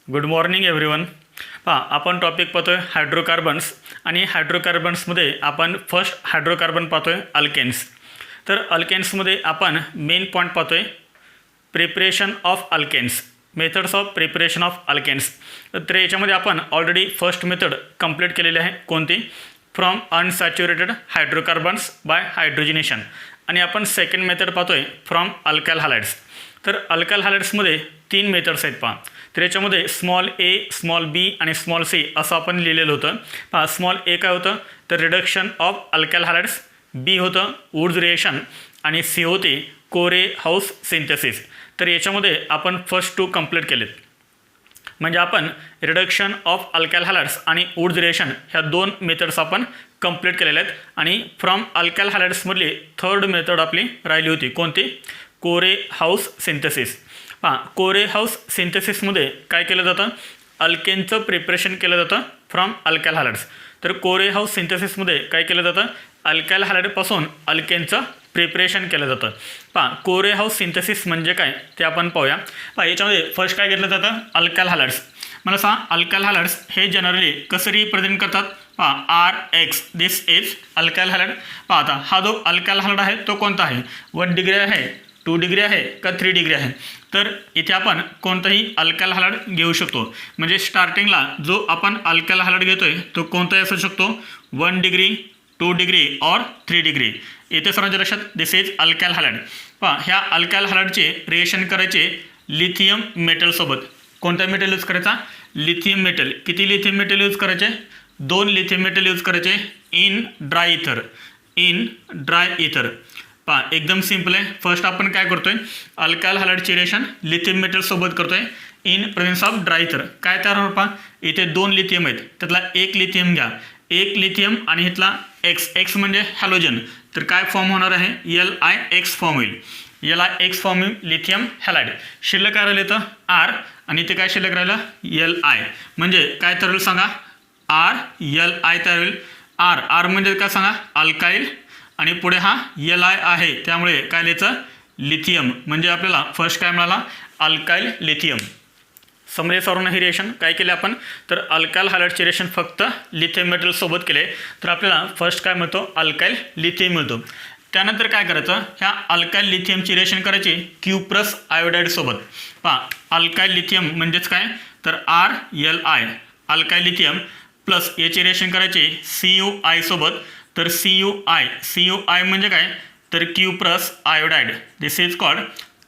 Good morning everyone. पहा, आपण topic पाहतोय हायड्रोकार्बन्स आणि हायड्रोकार्बन्समध्ये आपण फर्स्ट हायड्रोकार्बन पाहतोय अल्केन्स. तर अल्केन्समध्ये आपण मेन पॉईंट पाहतोय preparation of alkanes, methods of preparation of alkanes. तर याच्यामध्ये आपण ऑलरेडी फर्स्ट मेथड कंप्लीट केलेली आहे. कोणती? From unsaturated hydrocarbons by hydrogenation. आणि आपण सेकंड मेथड पाहतोय फ्रॉम अल्काइल हॅलाइड्स. तर अल्काइल हॅलाइड्समध्ये 3 मेथड्स आहेत पहा. तर याच्यामध्ये स्मॉल ए, स्मॉल बी आणि स्मॉल सी असं आपण लिहिलेलं होतं. पहा, स्मॉल ए काय होतं तर रिडक्शन ऑफ अल्काइल हॅलाइड्स, बी होतं वुड्स रिएक्शन आणि सी होते कोरे हाऊस सिंथेसिस. तर याच्यामध्ये आपण फर्स्ट 2 कंप्लीट केलेत. म्हणजे आपण रिडक्शन ऑफ अल्काइल हॅलाइड्स आणि वुड्स रिएक्शन ह्या 2 मेथड्स आपण कंप्लीट केलेल्या आहेत. आणि फ्रॉम अल्काइल हॅलाइड्समधली थर्ड मेथड आपली राहिली होती. कोणती? कोरे हाऊस सिंथेसिस. पहा, कोरे हाऊस सिंथेसिसमध्ये काय केलं जातं? अल्केनचं प्रिपरेशन केलं जातं फ्रॉम अल्काइल हॅलाइड्स. तर कोरे हाऊस सिंथेसिसमध्ये काय केलं जातं? अल्काइल हॅलाइडपासून अल्केनचं प्रिपरेशन केलं जातं. पहा, कोरे हाऊस सिंथेसिस म्हणजे काय ते आपण पाहूया. पहा, याच्यामध्ये फर्स्ट काय घेतलं जातं? अल्काइल हॅलाइड्स. मला सांगा, अल्काइल हॅलाइड्स हे जनरली कसं रिप्रेझेंट करतात? पहा, RX, this is alkyl halide. पहा, आता हा जो अल्काइल हॅलाइड आहे तो कोणता आहे? 1 डिग्री आहे, 2 डिग्री आहे का 3 डिग्री आहे? तर इथे आपण कोणताही अल्काइल हॅलाइड घेऊ शकतो. म्हणजे स्टार्टिंगला जो आपण अल्काइल हॅलाइड घेतोय तो कोणताही असू शकतो. 1 डिग्री, 2 डिग्री और 3 डिग्री. इथे सर्वांच्या लक्षात दिस इज अल्काइल हॅलाइड. पहा, ह्या अल्काइल हॅलाइडचे रिएक्शन करायचे लिथियम मेटलसोबत. कोणता मेटल यूज करायचा? Lithium metal. किती लिथियम मेटल यूज करायचे? 2 लिथियम मेटल यूज करायचे इन ड्राय इथर. इन ड्राय इथर. पहा, एकदम सिम्पल आहे. फर्स्ट आपण काय करतोय? अल्काइल हॅलाइडचे रिएक्शन लिथियम मेटल सोबत करतोय इन प्रेझेन्स ऑफ ड्राय इथर. काय तयार होणार? पहा, इथे 2 लिथियम आहेत, त्यातला 1 लिथियम घ्या, 1 लिथियम आणि इथला एक्स म्हणजे हॅलोजन. तर काय फॉर्म होणार आहे? LiX फॉर्म होईल. LiX फॉर्म होईल लिथियम हॅलाइड. शिल्लक काय राहिलं तर R आणि इथे काय शिल्लक राहिलं? Li. म्हणजे काय तयार होईल सांगा? RLi तयार होईल. R म्हणजे काय सांगा? अल्काइल आणि पुढे हा Li आहे, त्यामुळे काय लिहायचं? लिथियम. म्हणजे आपल्याला फर्स्ट काय मिळाला? Alkyl lithium. समजे सर्वांना हे रिएक्शन काय केले आपण? तर अल्काइल हॅलाइडचे रिएक्शन फक्त लिथियम मेटल सोबत केले तर आपल्याला फर्स्ट काय मिळतो? अल्काइल लिथियम मिळतो. त्यानंतर काय करायचं? ह्या अल्काइल लिथियमची रिएक्शन करायची क्युप्रस आयोडाईड सोबत. पहा, अल्काइल लिथियम म्हणजेच काय तर RLi अल्काइल लिथियम प्लस याची रिएक्शन करायची CuI सोबत. तर CuI म्हणजे काय तर cuprous iodide. This is called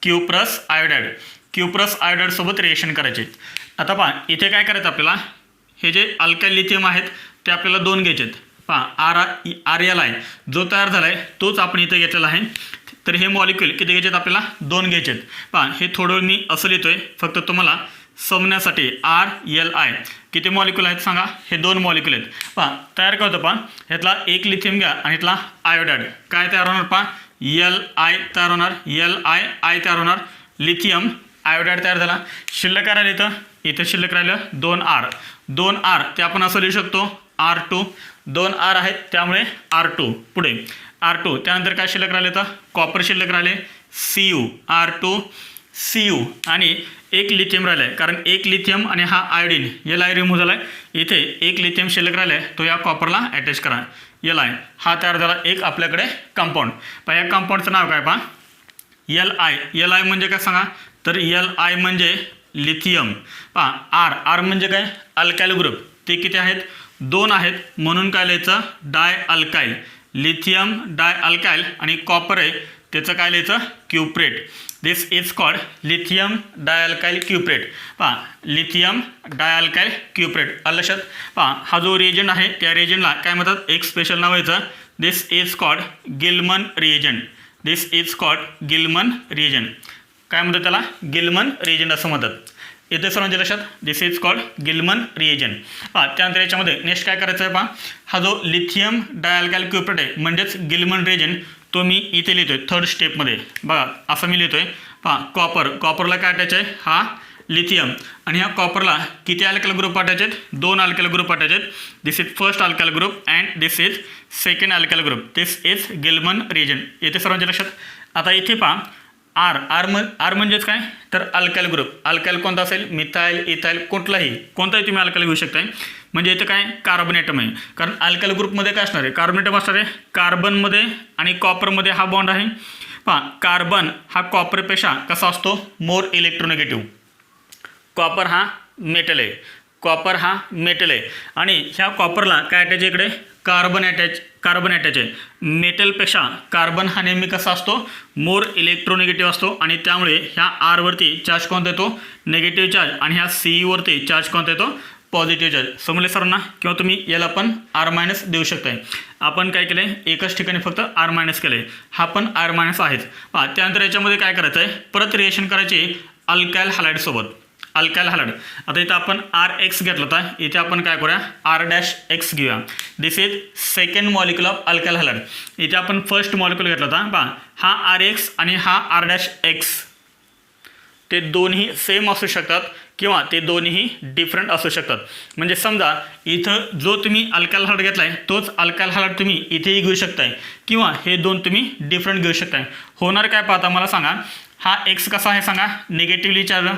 cuprous iodide. Cuprous iodide सोबत रिएक्शन करायचे. आता पहा, इथे काय करायचं आपल्याला? हे जे अल्काइल लिथियम आहेत ते आपल्याला 2 घ्यायचे आहेत. पहा, RLi जो तयार झाला आहे तोच आपण इथे घेतलेला आहे. तर हे मॉलिक्यूल किती घ्यायचे आहेत? आपल्याला 2 घ्यायचे आहेत. पहा, हे थोडं मी असं लिहितोय फक्त तुम्हाला समजण्यासाठी. RLi किती मॉलिक्यूल आहेत सांगा? हे 2 मॉलिक्यूल आहेत. पहा, तयार काय होतं? पहा, ह्यातला 1 लिथियम घ्या आणि ह्यातला आयोडाईड. काय तयार होणार? पहा, Li तयार होणार, LiI तयार होणार, लिथियम आयोडाईड तयार झाला. शिल्लक काय राहिलं इथं? शिल्लक राहिलं 2R. 2R ते आपण असं लिहू शकतो R2. 2R आहेत त्यामुळे R2. पुढे R2 त्यानंतर काय शिल्लक राहिले तर कॉपर शिल्लक राहिले Cu. R2 Cu आणि 1 लिथियम राहिलं आहे, कारण 1 लिथियम आणि हा आयोडीन Li रिमूव्ह झाला आहे. इथे 1 लिथियम शिल्लक राहिला आहे, तो या कॉपरला अटॅच करा. Li हा तयार झाला एक आपल्याकडे कंपाऊंड. पहा, या कंपाऊंडचं नाव काय? पहा, Li म्हणजे काय सांगा? तर Li म्हणजे लिथियम. पहा, R म्हणजे काय? Alkyl group. ते किती आहेत? 2 आहेत, म्हणून काय लिहायचं? डाय अल्काइल. लिथियम डाय अल्काइल आणि कॉपर आहे त्याचं काय लिहायचं? क्युप्रेट. दिस इज कॉल्ड लिथियम डायअल्काइल क्युप्रेट. पहा, लिथियम डायअल्काइल क्युप्रेट. आलं लक्षात? पहा, हा जो रिएजंट आहे त्या रिएजंटला काय म्हणतात? एक स्पेशल नाव यायचं. This is called Gilman reagent. This is called Gilman reagent. काय म्हणतात त्याला? गिलमन रिएजंट असं म्हणतात. येथे सर्वांच्या लक्षात? दिस इज कॉल्ड गिलमन रिएजंट. पहा, त्यानंतर याच्यामध्ये नेक्स्ट काय करायचं आहे? पहा, हा जो लिथियम डायअल्काइल क्युप्रेट आहे म्हणजेच गिलमन रिएजंट तो मी इथे लिहितोय थर्ड स्टेपमध्ये. बघा, असं मी लिहितोय. पहा, कॉपरला काय अटॅच आहे? हा लिथियम. आणि ह्या कॉपरला किती अल्काइल ग्रुप अटॅच आहेत? 2 अल्काइल ग्रुप अटॅच आहेत. This is first alkyl group and this is second alkyl group. This is Gilman reagent. येथे सर्वांच्या लक्षात? आता इथे पहा, आर म्हणजेच काय तर अल्काइल ग्रुप. अल्काइल कोणता असेल मिथाइल इथाइल कोणताही तुम्ही अल्काइल घेऊ शकताय. म्हणजे इथं काय कार्बन ॲटम आहे. कारण अल्काइल ग्रुपमध्ये काय असणार आहे कार्बन ॲटम असणार आहे. कार्बनमध्ये आणि कॉपरमध्ये हा बॉन्ड आहे. पहा कार्बन हा कॉपरपेक्षा कसा असतो मोर इलेक्ट्रोनेगेटिव्ह. कॉपर हा मेटल आहे आणि ह्या कॉपरला काय अटॅच इकडे कार्बन अटॅच आहे. मेटलपेक्षा कार्बन हा नेहमी कसा असतो मोर इलेक्ट्रोनेगेटिव्ह असतो आणि त्यामुळे ह्या आरवरती चार्ज कोणता येतो निगेटिव्ह चार्ज आणि ह्या सीईवरती चार्ज कोणता येतो पॉझिटिव्ह चार्ज. समजले सर्वांना. किंवा तुम्ही याला पण आर मायनस देऊ शकताय. आपण काय केलं आहे एकच ठिकाणी फक्त आर मायनस केलं आहे. हा पण आर मायनस आहेच. पहा त्यानंतर याच्यामध्ये काय करायचं आहे परत रिएक्शन करायची अल्काइल हॅलाइडसोबत. अल्काइल हॅलाइड आता इथं आपण आर एक्स घेतलं होता. इथे आपण काय करूया आर डॅश एक्स घेऊया. This is second molecule of alkyl halide. इथे आपण फर्स्ट मॉलिक्युल घेतला होता. पहा हा आर एक्स आणि हा आर डॅश एक्स ते दोन्ही सेम असू शकतात किंवा ते दोन्हीही डिफरंट असू शकतात. म्हणजे समजा इथं जो तुम्ही अल्काइल हॅलाइड घेतला आहे तोच अल्काइल हॅलाइड तुम्ही इथेही घेऊ शकताय किंवा हे दोन तुम्ही डिफरंट घेऊ शकताय. होणार काय पाहता मला सांगा. हा एक्स कसा आहे सांगा negatively charge.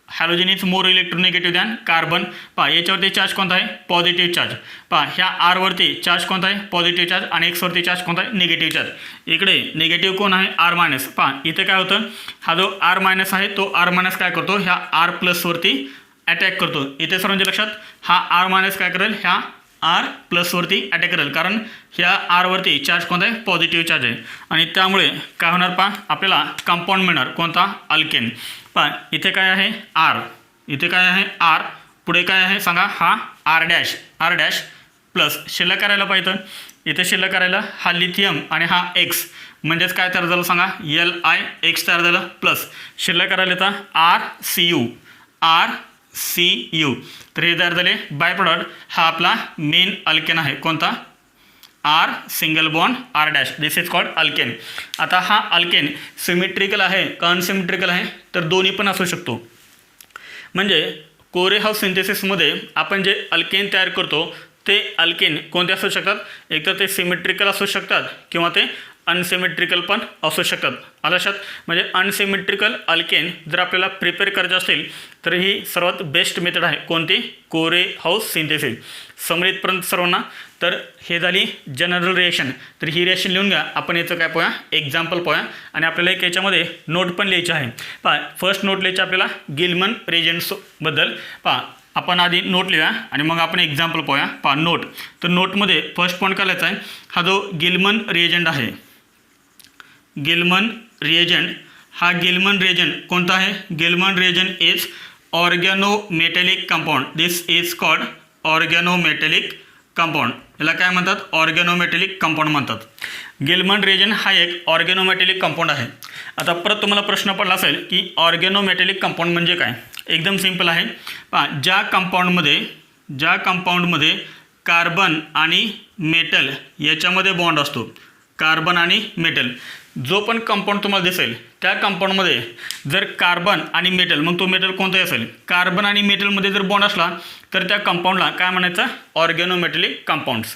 Halogen is more electronegative than carbon. पहा याच्यावरती चार्ज कोणता आहे पॉझिटिव्ह चार्ज. पहा ह्या आरवरती चार्ज कोणता आहे पॉझिटिव्ह चार्ज आणि एक्सवरती चार्ज कोणता आहे निगेटिव्ह चार्ज. इकडे निगेटिव्ह कोण आहे आर मायनस. पहा इथे काय होतं हा जो आर मायनस आहे तो आर मायनस काय करतो ह्या आर प्लसवरती अटॅक करतो. इथे सर्वांच्या लक्षात हा आर मायनस काय करेल ह्या आर प्लसवरती अटॅक करेल कारण ह्या आरवरती चार्ज कोणता आहे पॉझिटिव्ह चार्ज आहे आणि त्यामुळे काय होणार पहा आपल्याला कंपाऊंड मिळणार कोणता अल्केन. पहा इथे काय आहे आर पुढे काय आहे सांगा हा आर डॅश प्लस शिल्लक करायला पाहिजे. इथे शिल्लक करायला हा लिथियम आणि हा एक्स म्हणजेच काय तयार झालं सांगा LiX तयार झालं प्लस शिल्लक करायला येतं आर सी यू. तर हे तयार झाले बाय प्रोडक्ट. हा आपला मेन अल्केन आहे कोणता R single bond R dash. This is called alkane. आता हा अल्केन सिमेट्रिकल आहे का अनसिमेट्रिकल आहे तर दोन्ही पण असू शकतो. म्हणजे कोरेहाउस सिंथेसिसमध्ये आपण जे अल्केन तयार करतो ते अल्केन कोणते असू शकतात एकतर ते सिमेट्रिकल असू शकतात किंवा ते अनसिमेट्रिकल पण असू शकतात. लक्षात म्हणजे अनसिमेट्रिकल अल्केन जर आपल्याला प्रिपेअर करायचं असेल तर ही सर्वात बेस्ट मेथड आहे कोणती कोरेहाउस सिंथेसिस. समरीतपर्यंत सर्वांना. तर हे झाली जनरल रिएक्शन. तर ही रिएक्शन लिहून घ्या. आपण याचं काय पोया एक्झाम्पल पोया आणि आपल्याला एक याच्यामध्ये नोट पण लिहायची आहे. पहा फर्स्ट नोट लिहायची आपल्याला गिलमन रिएजंट्सबद्दल. पहा आपण आधी नोट लिहा आणि मग आपण एक्झाम्पल पोया. पहा नोट. तर नोटमध्ये फर्स्ट पॉईंट करायचा आहे हा जो गिलमन रिएजंट आहे गिलमन रिएजंट. हा गिलमन रिएजंट कोणता आहे Gilman reagent is organometallic compound. This is called organometallic compound. याला काय म्हणतात ऑर्गॅनोमेटॅलिक कंपाऊंड म्हणतात. गिलमन रिएजंट हा एक ऑर्गॅनोमेटॅलिक कंपाऊंड आहे. आता परत तुम्हाला प्रश्न पडला असेल की ऑर्गॅनोमेटॅलिक कंपाऊंड म्हणजे काय. एकदम सिंपल आहे. पहा ज्या कंपाऊंडमध्ये कार्बन आणि मेटल याच्यामध्ये बॉन्ड असतो. कार्बन आणि मेटल जो पण कंपाऊंड तुम्हाला दिसेल त्या कंपाऊंडमध्ये जर कार्बन आणि मेटल मग तो मेटल कोणताही असेल कार्बन आणि मेटलमध्ये जर बॉन्ड असला तर त्या कंपाऊंडला काय म्हणायचं organometallic compounds.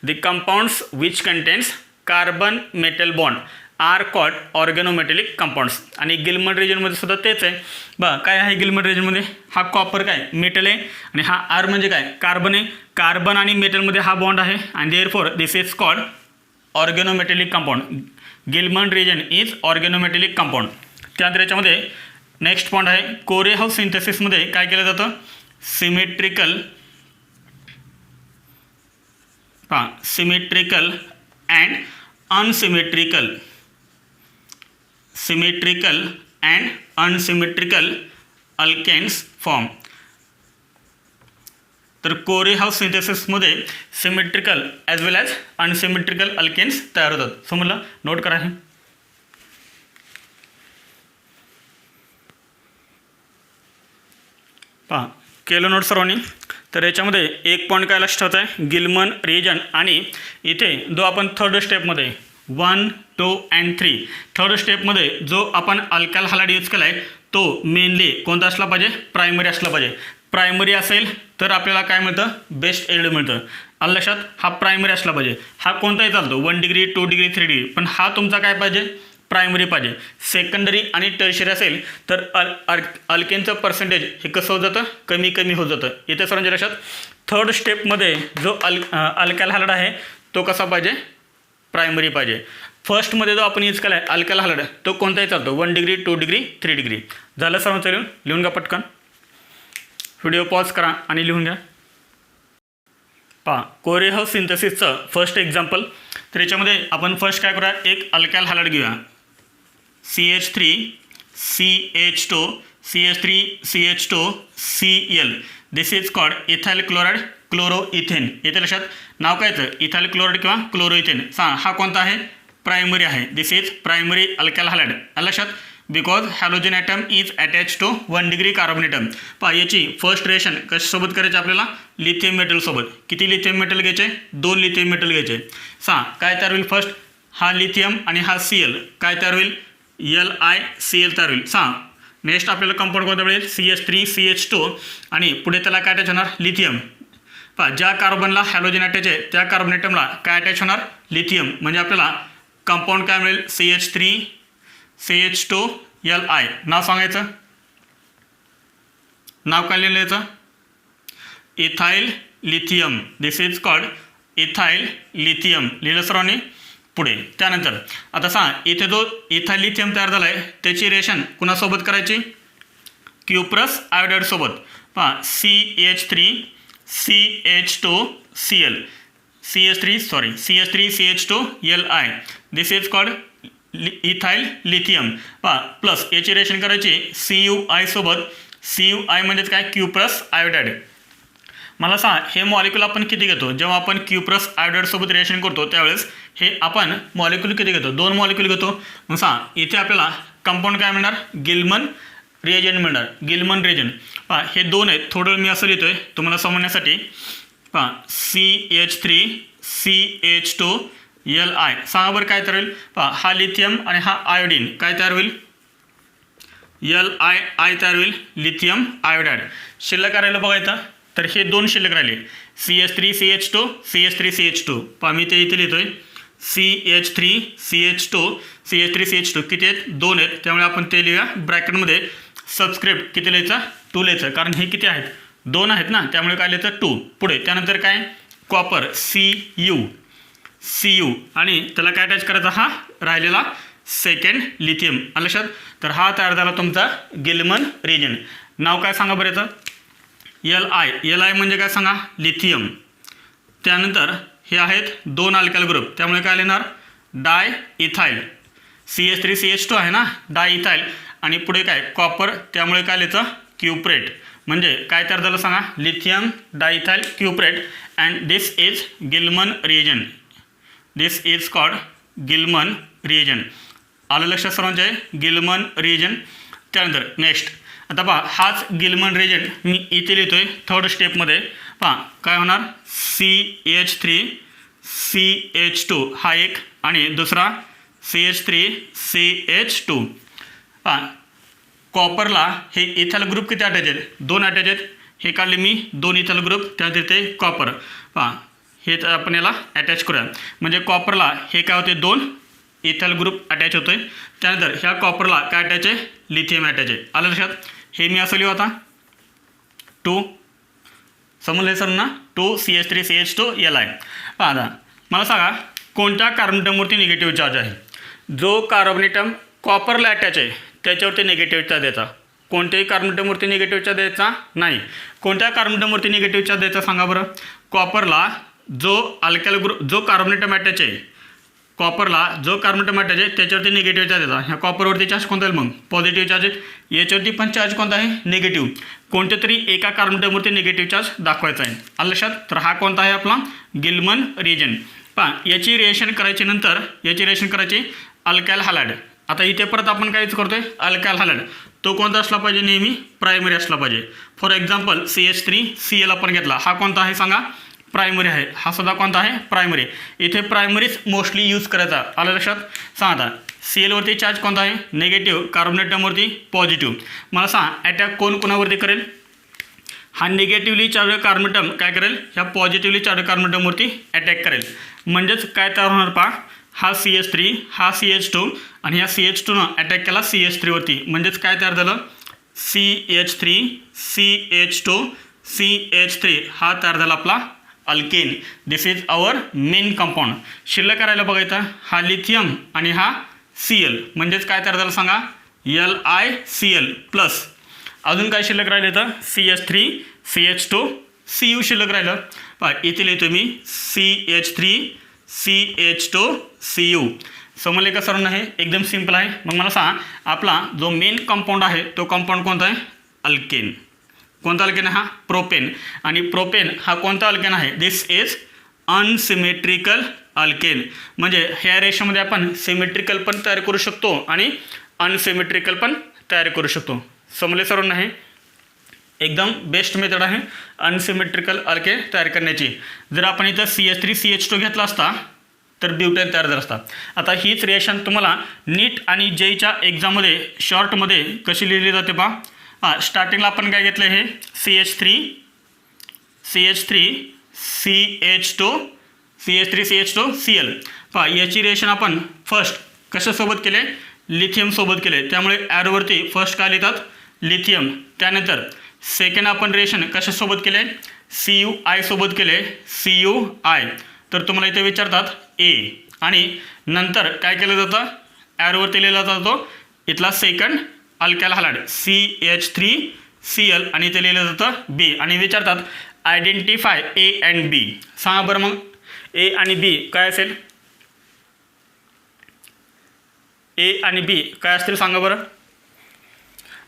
The compounds which contains carbon metal bond are called organometallic compounds. आणि गिलमन रिजनमध्ये सुद्धा तेच आहे. बघा काय आहे गिलमन रिजनमध्ये हा कॉपर काय मेटल आहे आणि हा आर म्हणजे काय कार्बन आहे. कार्बन आणि मेटलमध्ये हा बॉन्ड आहे आणि therefore this is called organometallic compound. Gilman reagent is organometallic compound. त्यानंतर याच्यामध्ये नेक्स्ट पॉईंट आहे कोरेहाउस सिंथेसिसमध्ये काय केलं जातं symmetrical and unsymmetrical alkanes form. तर कोरेहाउस सिंथेसिसमध्ये symmetrical as well as unsymmetrical alkanes तयार होतात. समजलं नोट करा हे. पहा केलं नोट सर्वांनी. तर याच्यामध्ये एक पॉईंट काय लक्षात ठेवायचं आहे गिलमन रिजन आणि इथे जो आपण थर्ड स्टेपमध्ये 1, 2 and 3 थर्ड स्टेपमध्ये जो आपण अल्काइल हॅलाइड यूज केला आहे तो मेनली कोणता असला पाहिजे प्रायमरी असला पाहिजे. प्रायमरी असेल तर आपल्याला काय मिळतं बेस्ट एल्ड मिळतं. लक्षात हा प्रायमरी असला पाहिजे. हा कोणताही चालतो 1 डिग्री 2 डिग्री 3 डिग्री पण हा तुमचा काय पाहिजे प्रायमरी पाहिजे. सेकंडरी आणि टर्शियरी असेल तर अल्केनचं पर्सेंटेज हे कसं होत जातं, कमी कमी होत जातं. इथे सर्वांच्या लक्षात थर्ड स्टेपमध्ये जो अल्कायल हायड्राइड आहे तो कसा पाहिजे, प्रायमरी पाहिजे. फर्स्टमध्ये जो आपण यूज केला आहे अल्कायल हायड्राइड तो कोणताही चालतो, 1 डिग्री 2 डिग्री 3 डिग्री. झालं सर्वांचं लिहून घ्या पटकन. व्हिडिओ पॉज करा आणि लिहून घ्या. पहा कोरेहस सिंथेसिसचं फर्स्ट एक्झाम्पल. तर याच्यामध्ये आपण फर्स्ट काय करूया, एक अल्कायल हायड्राइड घेऊया, CH3 CH2 CH3 CH2 Cl. This is called ethyl chloride chloroethane. येथे लक्षात नाव काय येतं, इथाइल क्लोराइड किंवा क्लोरोइथेन. हा कोणता आहे, प्रायमरी आहे. This is primary alkyl hydride. लक्षात because halogen atom is attach to 1 degree carbon atom. पहा याची फर्स्ट रिएक्शन कशासोबत करायची आपल्याला, लिथियम मेटलसोबत. किती लिथियम मेटल घ्यायचे, 2 लिथियम मेटल घ्यायचे. काय तयार होईल, फर्स्ट हा लिथियम आणि हा Cl काय तयार होईल, LiCl तयार होईल. नेक्स्ट आपल्याला कंपाऊंड कोणता मिळेल, CH3 CH2 आणि पुढे त्याला काय अटॅच होणार, लिथियम. पहा ज्या कार्बनला हॅलोजन अटॅच आहे त्या कार्बन ॲटमला काय अटॅच होणार, लिथियम. म्हणजे आपल्याला कंपाऊंड काय मिळेल, CH3 CH2 Li. नाव सांगायचं, नाव काय लिहायचं, ethyl lithium. This is called ethyl lithium. लिहिलं सर्वांनी. पुढे त्यानंतर आता इथे जो इथाइल लिथियम तयार झाला आहे त्याची रिएक्शन कुणासोबत करायची, क्युप्रस आयोडाईडसोबत. पहा CH3 CH2 Cl CH3 CH2 Li. This is called ethyl lithium. पहा प्लस याची रिएक्शन करायची CuI सोबत. CuI म्हणजेच काय, क्युप्रस आयोडाईड. मला हे मॉलिक्यूल आपण किती घेतो, जेव्हा आपण क्युप्रस आयोडाईडसोबत रिएक्शन करतो त्यावेळेस हे आपण मॉलिक्यूल किती घेतो, 2 मॉलिक्यूल घेतो. मग इथे आपल्याला कंपाऊंड काय मिळणार, गिल्मन रिएजंट मिळणार. गिल्मन रिएजंट पहा हे 2 आहेत. थोडं मी असं लिहितोय तुम्हाला समजण्यासाठी. पहा CH3 CH2 Li. बरं काय तयार होईल, पहा हा लिथियम आणि हा आयोडीन काय तयार होईल, Li तयार होईल, लिथियम आयोडाईड. शिल्लक राहिलं बघायचं तर हे 2 शिल्लक राहिले, CH3 CH2 CH3 CH2. पहा मी ते इथे लिहितोय CH3 CH2 किती आहेत, 2 आहेत. त्यामुळे आपण ते लिहूया ब्रॅकेटमध्ये. सबस्क्रिप्ट किती लिहायचं, 2 लिहायचं, कारण हे किती आहेत, 2 आहेत ना, त्यामुळे काय लिहायचं 2. पुढे त्यानंतर काय, कॉपर Cu आणि त्याला काय अटॅच करायचा, हा राहिलेला सेकंड लिथियम. लक्षात. तर हा तयार झाला तुमचा गिल्मन रिएजंट. नाव काय सांगा बरं याचं, Li म्हणजे काय सांगा, लिथियम. त्यानंतर हे आहेत 2 अल्काइल ग्रुप, त्यामुळे काय लिहिणार, डाय इथाइल. CH3 CH2 आहे ना, डाय इथाइल. आणि पुढे काय, कॉपर, त्यामुळे काय लिहायचं, क्युप्रेट. म्हणजे काय तयार झालं सांगा, lithium diethyl cuprate. And this is Gilman reagent. This is called Gilman reagent. आलं लक्षात सर्वांच्या आहे, गिल्मन रिएजंट. त्यानंतर नेक्स्ट आता पहा हाच गिल्मन रिएजंट मी इथे लिहितोय थर्ड स्टेपमध्ये. पहा काय होणार, CH3 CH2 हा एक आणि दुसरा CH3 CH2. पहा कॉपरला हे इथाइल ग्रुप किती अटॅच आहेत, 2 अटॅच आहेत. हे काढले मी 2 इथाइल ग्रुप, त्यानंतर ते कॉपर. पहा हे आपण याला अटॅच करूया. म्हणजे कॉपरला हे काय होते, 2 इथाइल ग्रुप अटॅच होतोय. त्यानंतर ह्या कॉपरला काय अटॅच आहे, लिथियम अटॅच आहे. आलं लक्षात. हे मी असं लिहू आता 2 समजले सर ना, 2 CH3 CH2 Li. पहा आता मला सांगा कोणत्या कार्बनेटमवरती निगेटिव्ह चार्ज आहे. जो कार्बनेटम कॉपरला अटॅच आहे त्याच्यावरती निगेटिव्ह चार्ज द्यायचा. कोणत्याही कार्बनेटमवरती निगेटिव्ह चार्ज द्यायचा नाही. कोणत्या कार्बनेटमवरती निगेटिव्ह चार्ज द्यायचा सांगा बरं. कॉपरला जो अल्काइल ग्रुप, जो कार्बनेटम अटॅच आहे, कॉपरला जो कार्बनेटम अटॅच आहे त्याच्यावरती निगेटिव्ह चार्ज द्यायचा. ह्या कॉपरवरती चार्ज कोणता येईल मग, पॉझिटिव्ह चार्ज आहे. याच्यावरती पण चार्ज कोणता आहे, निगेटिव्ह. कोणत्या तरी एका कार्बनेटमवरती निगेटिव्ह चार्ज दाखवायचा आहे. आलं लक्षात. तर हा कोणता आहे आपला गिल्मन रिएजंट. पहा याची रिएक्शन करायची, नंतर याची रिएक्शन करायची अल्काइल हायड्राइड. आता इथे परत आपण काहीच करतोय, अल्काइल हायड्राइड तो कोणता असला पाहिजे, नेहमी प्रायमरी असला पाहिजे. फॉर एक्झाम्पल CH3 Cl आपण घेतला, हा कोणता आहे सांगा, प्रायमरी आहे. हा सुद्धा कोणता आहे, प्रायमरी. इथे प्रायमरीच मोस्टली यूज करायचा. आलं लक्षात. सांगा Clवरती चार्ज कोणता आहे, निगेटिव्ह. कार्बनेटमवरती पॉझिटिव्ह. मला सांगा अटॅक कोण कोणावरती करेल, हा निगेटिव्हली चार्ज कार्बनेटम काय करेल, ह्या पॉझिटिव्हली चार्ज कार्बनेटमवरती अटॅक करेल. म्हणजेच काय तयार होणार पहा, हा CH3 हा CH2 आणि ह्या CH2नं अटॅक केला CH3वरती, म्हणजेच काय तयार झालं CH3 CH2 CH3 हा तयार झाला आपला alkane. This is our main compound. शिल्लक करायला बघायचा हा लिथियम आणि हा Cl, म्हणजेच काय तयार झालं सांगा LiCl प्लस अजून काय शिल्लक राहिलं तर CH3 CH2 Cu शिल्लक राहिलं. पहा इथे लिहितो मी CH3 CH2 Cu. समजले का सर्वांना? हे एकदम सिंपल आहे. मग मला सांगा आपला जो मेन कंपाऊंड आहे तो कंपाऊंड कोणता आहे? अल्केन. कोणता अल्केन आहे? हा प्रोपेन. आणि प्रोपेन हा कोणता अल्केन आहे? This is unsymmetrical alkane. म्हणजे ह्या रेशोमध्ये आपण सिमेट्रिकल पण तयार करू शकतो आणि अनसिमेट्रिकल पण तयार करू शकतो. समजले सर्वांना? हे एकदम बेस्ट मेथड आहे अनसिमेट्रिकल अल्केन तयार करण्याची. जर आपण इथं CH3 CH2 घेतला असता तर ब्युटेन तयार झाला असता. आता हीच रिएक्शन तुम्हाला नीट आणि जेईच्या एक्झाममध्ये शॉर्टमध्ये कशी लिहिली जाते पहा. स्टार्टिंगला आपण काय घेतलं हे CH3 CH2 Cl. पहा याची रिएक्शन आपण फर्स्ट कशासोबत केले? लिथियमसोबत केले. त्यामुळे ॲरोवरती फर्स्ट काय लिहितात? लिथियम. त्यानंतर सेकंड आपण रिएक्शन कशासोबत केले? CuI सोबत केले CuI. तर तुम्हाला इथे विचारतात A. आणि नंतर काय केलं जातं? ॲरोवरती लिहिला जातो इथला सेकंड अल्कायल हॅलाइड CH3Cl आणि इथे लिहिलं जातं B. आणि विचारतात आयडेंटिफाय A अँड B. सांगा बरं मग A आणि B काय असेल? A आणि B काय असतील सांगा बरं?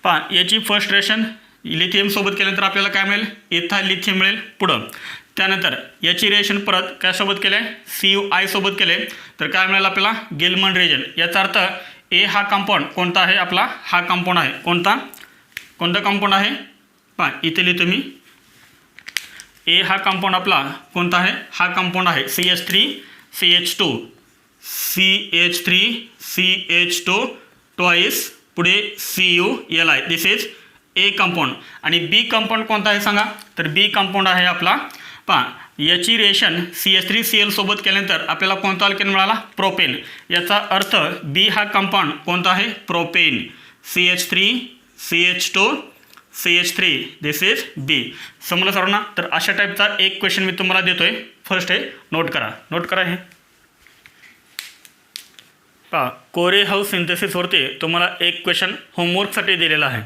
पहा याची फर्स्ट रिएक्शन लिथियमसोबत केल्यानंतर आपल्याला काय मिळेल? इथाइल लिथियम मिळेल पुढं. त्यानंतर याची रिएक्शन परत कशासोबत केले? CuI सोबत केले तर काय मिळेल आपल्याला? गेलमन रिएजन. याचा अर्थ A हा कंपाऊंड कोणता आहे? आपला हा कंपाऊंड आहे. कोणता कंपाऊंड आहे? पहा इथे लिहितो मी A हा कंपाऊंड आपला कोणता आहे? हा कंपाऊंड आहे CH3 CH2 ट्वाइस पुढे CuLi. This is A compound. आणि B कंपाऊंड कोणता आहे सांगा? तर B कंपाऊंड आहे आपला पहा याची रिएक्शन CH3Cl सोबत केल्यानंतर आपल्याला कोणता अल्केन मिळाला? प्रोपेन. याचा अर्थ B हा कंपाऊंड कोणता आहे? Propane. CH3 CH2 CH3 this is B. समजलं सर्वांना? तर अशा टाईपचा एक क्वेश्चन मी तुम्हाला देतोय. फर्स्ट हे नोट करा हे पहा कोरे हाऊस सिंथेसिसवरती तुम्हाला एक क्वेश्चन होमवर्कसाठी दिलेला आहे.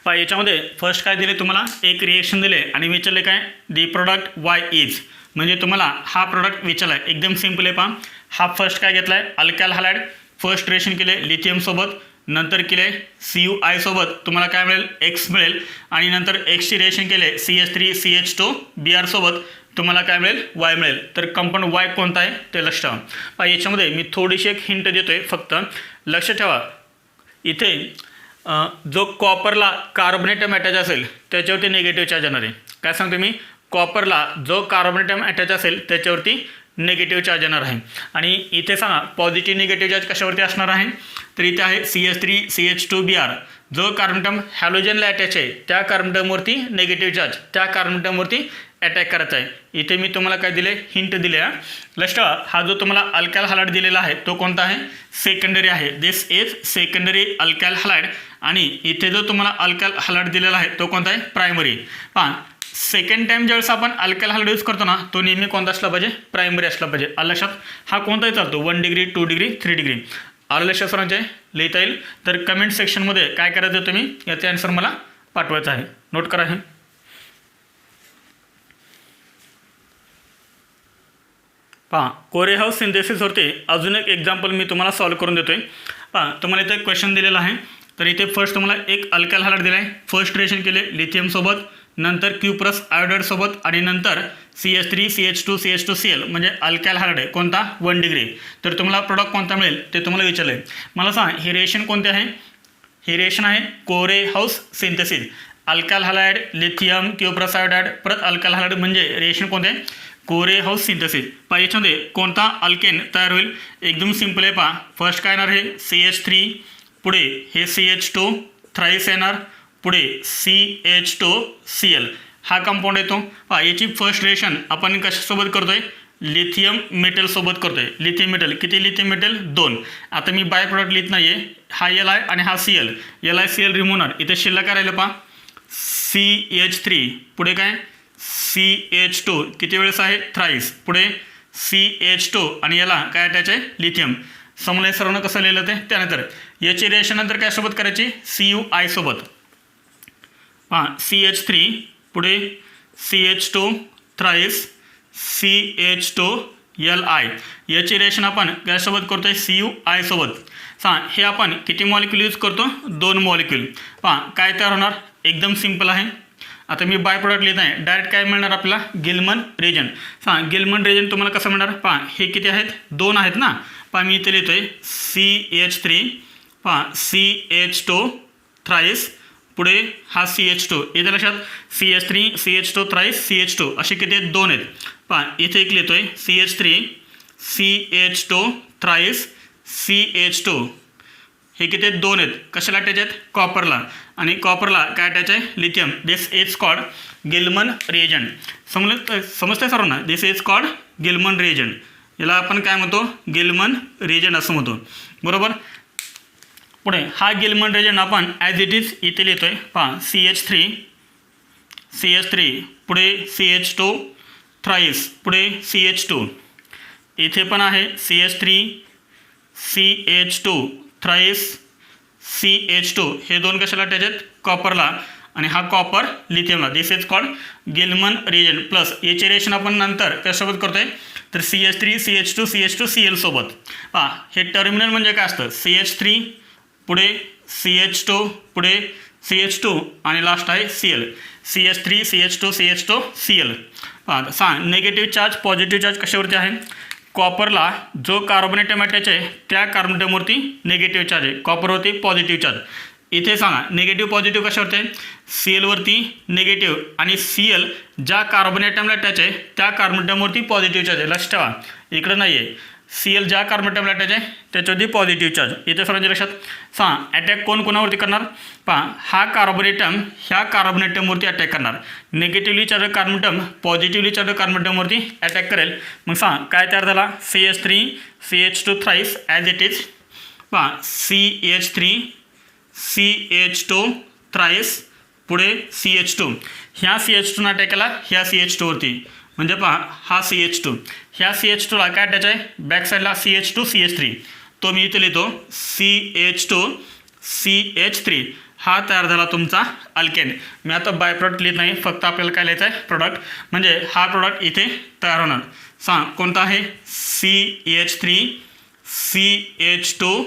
पहा याच्यामध्ये फर्स्ट काय दिले? तुम्हाला एक रिएक्शन दिले आणि विचारले काय? The product Y is. म्हणजे तुम्हाला हा प्रोडक्ट विचारला आहे. एकदम सिम्पल आहे पहा. हा फर्स्ट काय घेतला आहे? Alkyl halide. फर्स्ट रिएक्शन केले लिथियमसोबत, नंतर केले CuI सोबत, तुम्हाला काय मिळेल? X मिळेल. आणि नंतर Xची रिएक्शन केले CH3 CH2 Br सोबत, तुम्हाला काय मिळेल? Y मिळेल. तर कंपाऊंड Y कोणता आहे ते लक्ष ठेवा. पहा याच्यामध्ये मी थोडीशी एक हिंट देतोय फक्त लक्ष ठेवा. इथे जो कॉपरला कार्बोनेटम अटॅच असेल त्याच्यावरती निगेटिव्ह चार्ज येणार आहे. काय सांगतो मी? कॉपरला जो कार्बोनेटम अटॅच असेल त्याच्यावरती निगेटिव्ह चार्ज येणार आहे. आणि इथे सांगा पॉझिटिव्ह निगेटिव्ह चार्ज कशावरती असणार आहे? तर इथे आहे CH3 CH2 Br. जो कार्बोनेटम हॅलोजनला अटॅच आहे त्या कार्बोनेटमवरती निगेटिव्ह चार्ज त्या कार्बोनेटमवरती अटॅक करायचा आहे. इथे मी तुम्हाला काय दिले? हिंट दिले. लक्ष हा जो तुम्हाला अल्कायल हॅलाइड दिलेला आहे तो कोणता आहे? सेकंडरी आहे. This is secondary alkyl halide. आणि इथे जो तुम्हाला अल्कायल हॅलाइड दिलेला आहे तो कोणता आहे? प्रायमरी. पहा सेकंड टाइम ज्यावेळेस आपण अल्कायल हॅलाइड यूज करतो ना तो नेहमी कोणता असला पाहिजे? प्रायमरी असला पाहिजे. लक्षात हा कोणताही चालतो 1 डिग्री 2 डिग्री 3 डिग्री. आलं लक्षात सर्वांचे? लिहिता येईल. तर कमेंट सेक्शनमध्ये काय करायचं तुम्ही याचा आन्सर मला पाठवायचा आहे. नोट करा हे. पहा कोरे हाऊस सिंथेसिसवरती अजून एक एक्झाम्पल मी तुम्हाला सॉल्व करून देतोय. पहा तुम्हाला इथे क्वेश्चन दिलेला आहे. तर इथे फर्स्ट तुम्हाला एक अल्कायल हॅलाइड दिला आहे. फर्स्ट रिएक्शन केले लिथियमसोबत, नंतर Q+ आयोडाईडसोबत आणि नंतर CH3 CH2 Cl म्हणजे अल्कायल हॅलाइड आहे कोणता? 1 डिग्री. तर तुम्हाला प्रोडक्ट कोणता मिळेल ते तुम्हाला विचारलं आहे. मला सांग ही रिएक्शन कोणती आहे? ही रिएक्शन आहे Corey House synthesis. Alkyl halide lithium Q+ iodide परत अल्कायल हॅलाइड म्हणजे रिएक्शन कोणते? Corey House synthesis. पहा याच्यामध्ये कोणता अल्केन तयार होईल? एकदम सिंपल आहे. पहा फर्स्ट काय येणार आहे? CH3 पुढे हे CH2 थ्राईस येणार पुढे CH2Cl हा कंपाऊंड येतो. पहा याची फर्स्ट रिएक्शन आपण कशासोबत करतोय? लिथियम मेटलसोबत करतो आहे. लिथियम मेटल किती? Lithium metal 2. आता मी बाय प्रोडक्ट लिहित नाही आहे. हा Li आणि हा Cl. Cl रिमूव्ह होणार. इथे शिल्लक राहिलं पहा CH3. पुढे काय? CH2 किती वेळेस आहे? थ्राईस. पुढे CH2 आणि याला काय अटॅच आहे? लिथियम. समलय सर्वांना कसं लिहिलं ते? त्यानंतर याची रिएक्शन नंतर काय सोबत करायची? CuI सोबत. हां CH3 पुढे CH2 थ्राईस CH2Li. याची रिएक्शन आपण त्यासोबत करतोय CuI सोबत. हे आपण किती मॉलिक्यूल यूज करतो? 2 मॉलिक्यूल. पहा काय तयार होणार? एकदम सिंपल आहे. आता मी बाय प्रोडक्ट लिहित आहे. डायरेक्ट काय मिळणार आपल्याला? गिलमन रिएजंट. गिलमन रिएजंट तुम्हाला कसं मिळणार? पहा हे किती आहेत? 2 आहेत ना. पहा मी इथे लिहितोय CH3 पहा CH2 थ्राईस पुढे हा CH2. इथे लक्षात CH3 CH2 थ्राईस CH2 असे किती आहेत? 2 आहेत. पहा इथे एक लिहितोय CH3 CH2 थ्राईस CH2. हे किती आहेत? 2 आहेत. कशाला अटॅच आहेत? कॉपरला. आणि कॉपरला काय अटॅच आहे? Lithium. This is called Gilman reagent. समजतंय सर्वांना? This is called Gilman reagent. याला आपण काय म्हणतो? गिलमन रिएजंट असं म्हणतो. बरोबर. पुढे हा गिलमन रिएजंट आपण ॲज इट इज इथे लिहितोय. पहा CH3 पुढे CH2 थ्राईस पुढे CH2. इथे पण आहे CH3 CH2 थ्राईस CH2. हे 2 कशाला अटॅच आहेत? कॉपरला. आणि हा कॉपर लिथियमला. This is called Gilman reagent. Plus याचे रिएक्शन आपण नंतर कशासोबत करतोय? तर CH3 CH2 CH2 Cl सोबत. पहा हे टर्मिनल म्हणजे काय असतं? CH3 पुढे CH2 पुढे CH2 आणि लास्ट आहे Cl. CH3 CH2 CH2 Cl. पहा सांग निगेटिव्ह चार्ज पॉझिटिव्ह चार्ज कशावरती आहे? कॉपरला जो कार्बन ॲटम अटॅच आहे त्या कार्बन ॲटमवरती निगेटिव्ह चार्ज आहे. कॉपरवरती पॉझिटिव्ह चार्ज. इथे सांगा निगेटिव्ह पॉझिटिव्ह कशावरती आहे? Clवरती निगेटिव्ह आणि Cl ज्या कार्बन ॲटमला अटॅच आहे त्या कार्बन ॲटमवरती पॉझिटिव्ह चार्ज आहे. लक्ष ठेवा इकडं नाही आहे. Cl ज्या कार्बन ॲटमला अटॅच आहे त्याच्यावरती पॉझिटिव्ह चार्ज. इथे सर्वांच्या लक्षात. अटॅक कोणावरती करणार? पहा हा कार्बन ॲटम ह्या कार्बन ॲटमवरती अटॅक करणार. Negatively charge carbon atom positively charge carbon ॲटमवरती अटॅक करेल. मग काय तयार झाला? CH3 CH2 thrice as it is. पहा CH3 CH2 थ्राईस पुढे CH2. ह्या CH2 अटॅक केला ह्या CH2वरती. म्हणजे पहा हा CH2. ह्या CH2ला काय अटॅच आहे? बॅक साईडला CH2 CH3. तो मी इथे लिहितो CH2 CH3. हा तयार झाला तुमचा अल्केन. मी आता बाय प्रोडक्ट लिहित नाही. फक्त आपल्याला काय लिहायचं आहे? प्रोडक्ट. म्हणजे हा प्रोडक्ट इथे तयार होणार. कोणता आहे? CH3 CH2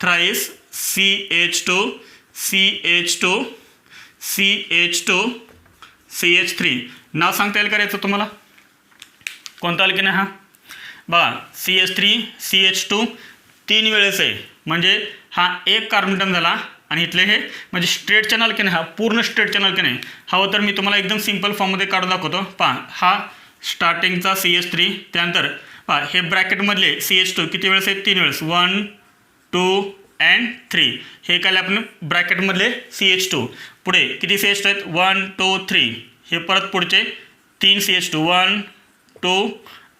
thrice CH2 CH2 CH2 CH3. नाव सांगता येईल करायचं तुम्हाला? कोणता अल्केन आहे हा? बघा CH3 CH2 3 वेळेस आहे. म्हणजे हा एक कार्बन ॲटम झाला आणि इथले हे म्हणजे स्ट्रेट चॅनल अल्केन आहे. हा पूर्ण स्ट्रेट चॅनल अल्केन आहे. हवं तर मी तुम्हाला एकदम सिंपल फॉर्ममध्ये काढून दाखवतो. पहा हा स्टार्टिंगचा CH3. त्यानंतर पहा हे ब्रॅकेटमधले CH2 किती वेळेस आहेत? 3 वेळेस. 1 2 and 3. हे काय आपण ब्रॅकेटमधले CH2. पुढे किती CH2 आहेत? 1 2 3. हे परत पुढचे 3 CH2 1 2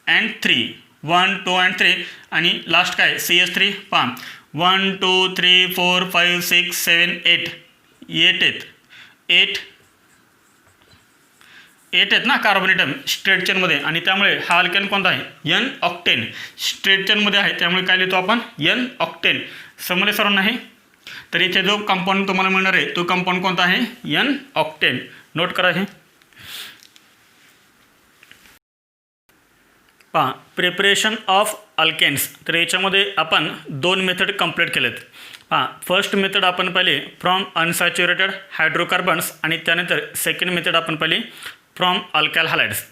and 3. 1 2 and 3 आणि लास्ट काय? CH3. पहा 1 2 3 4 5 6 7 8 आहेत. 8 आहेत ना कार्बन ॲटम स्ट्रेट चेनमध्ये. आणि त्यामुळे हा अल्केन कोणता आहे? N octane. स्ट्रेट चेनमध्ये आहे त्यामुळे काय लिहितो आपण? N octane. समजले सर्वांना आहे? तर इथे जो कंपाऊंड तुम्हाला मिळणार आहे तो कंपाऊंड कोणता आहे? N octane. नोट करा हे. पहा प्रिपरेशन ऑफ अल्केन्स. तर याच्यामध्ये आपण 2 मेथड कंप्लीट केलेत. पहा फर्स्ट मेथड आपण पाहिली फ्रॉम अनसॅच्युरेटेड हायड्रोकार्बन्स आणि त्यानंतर सेकंड मेथड आपण पाहिली फ्रॉम अल्कायल हॅलाइड्स.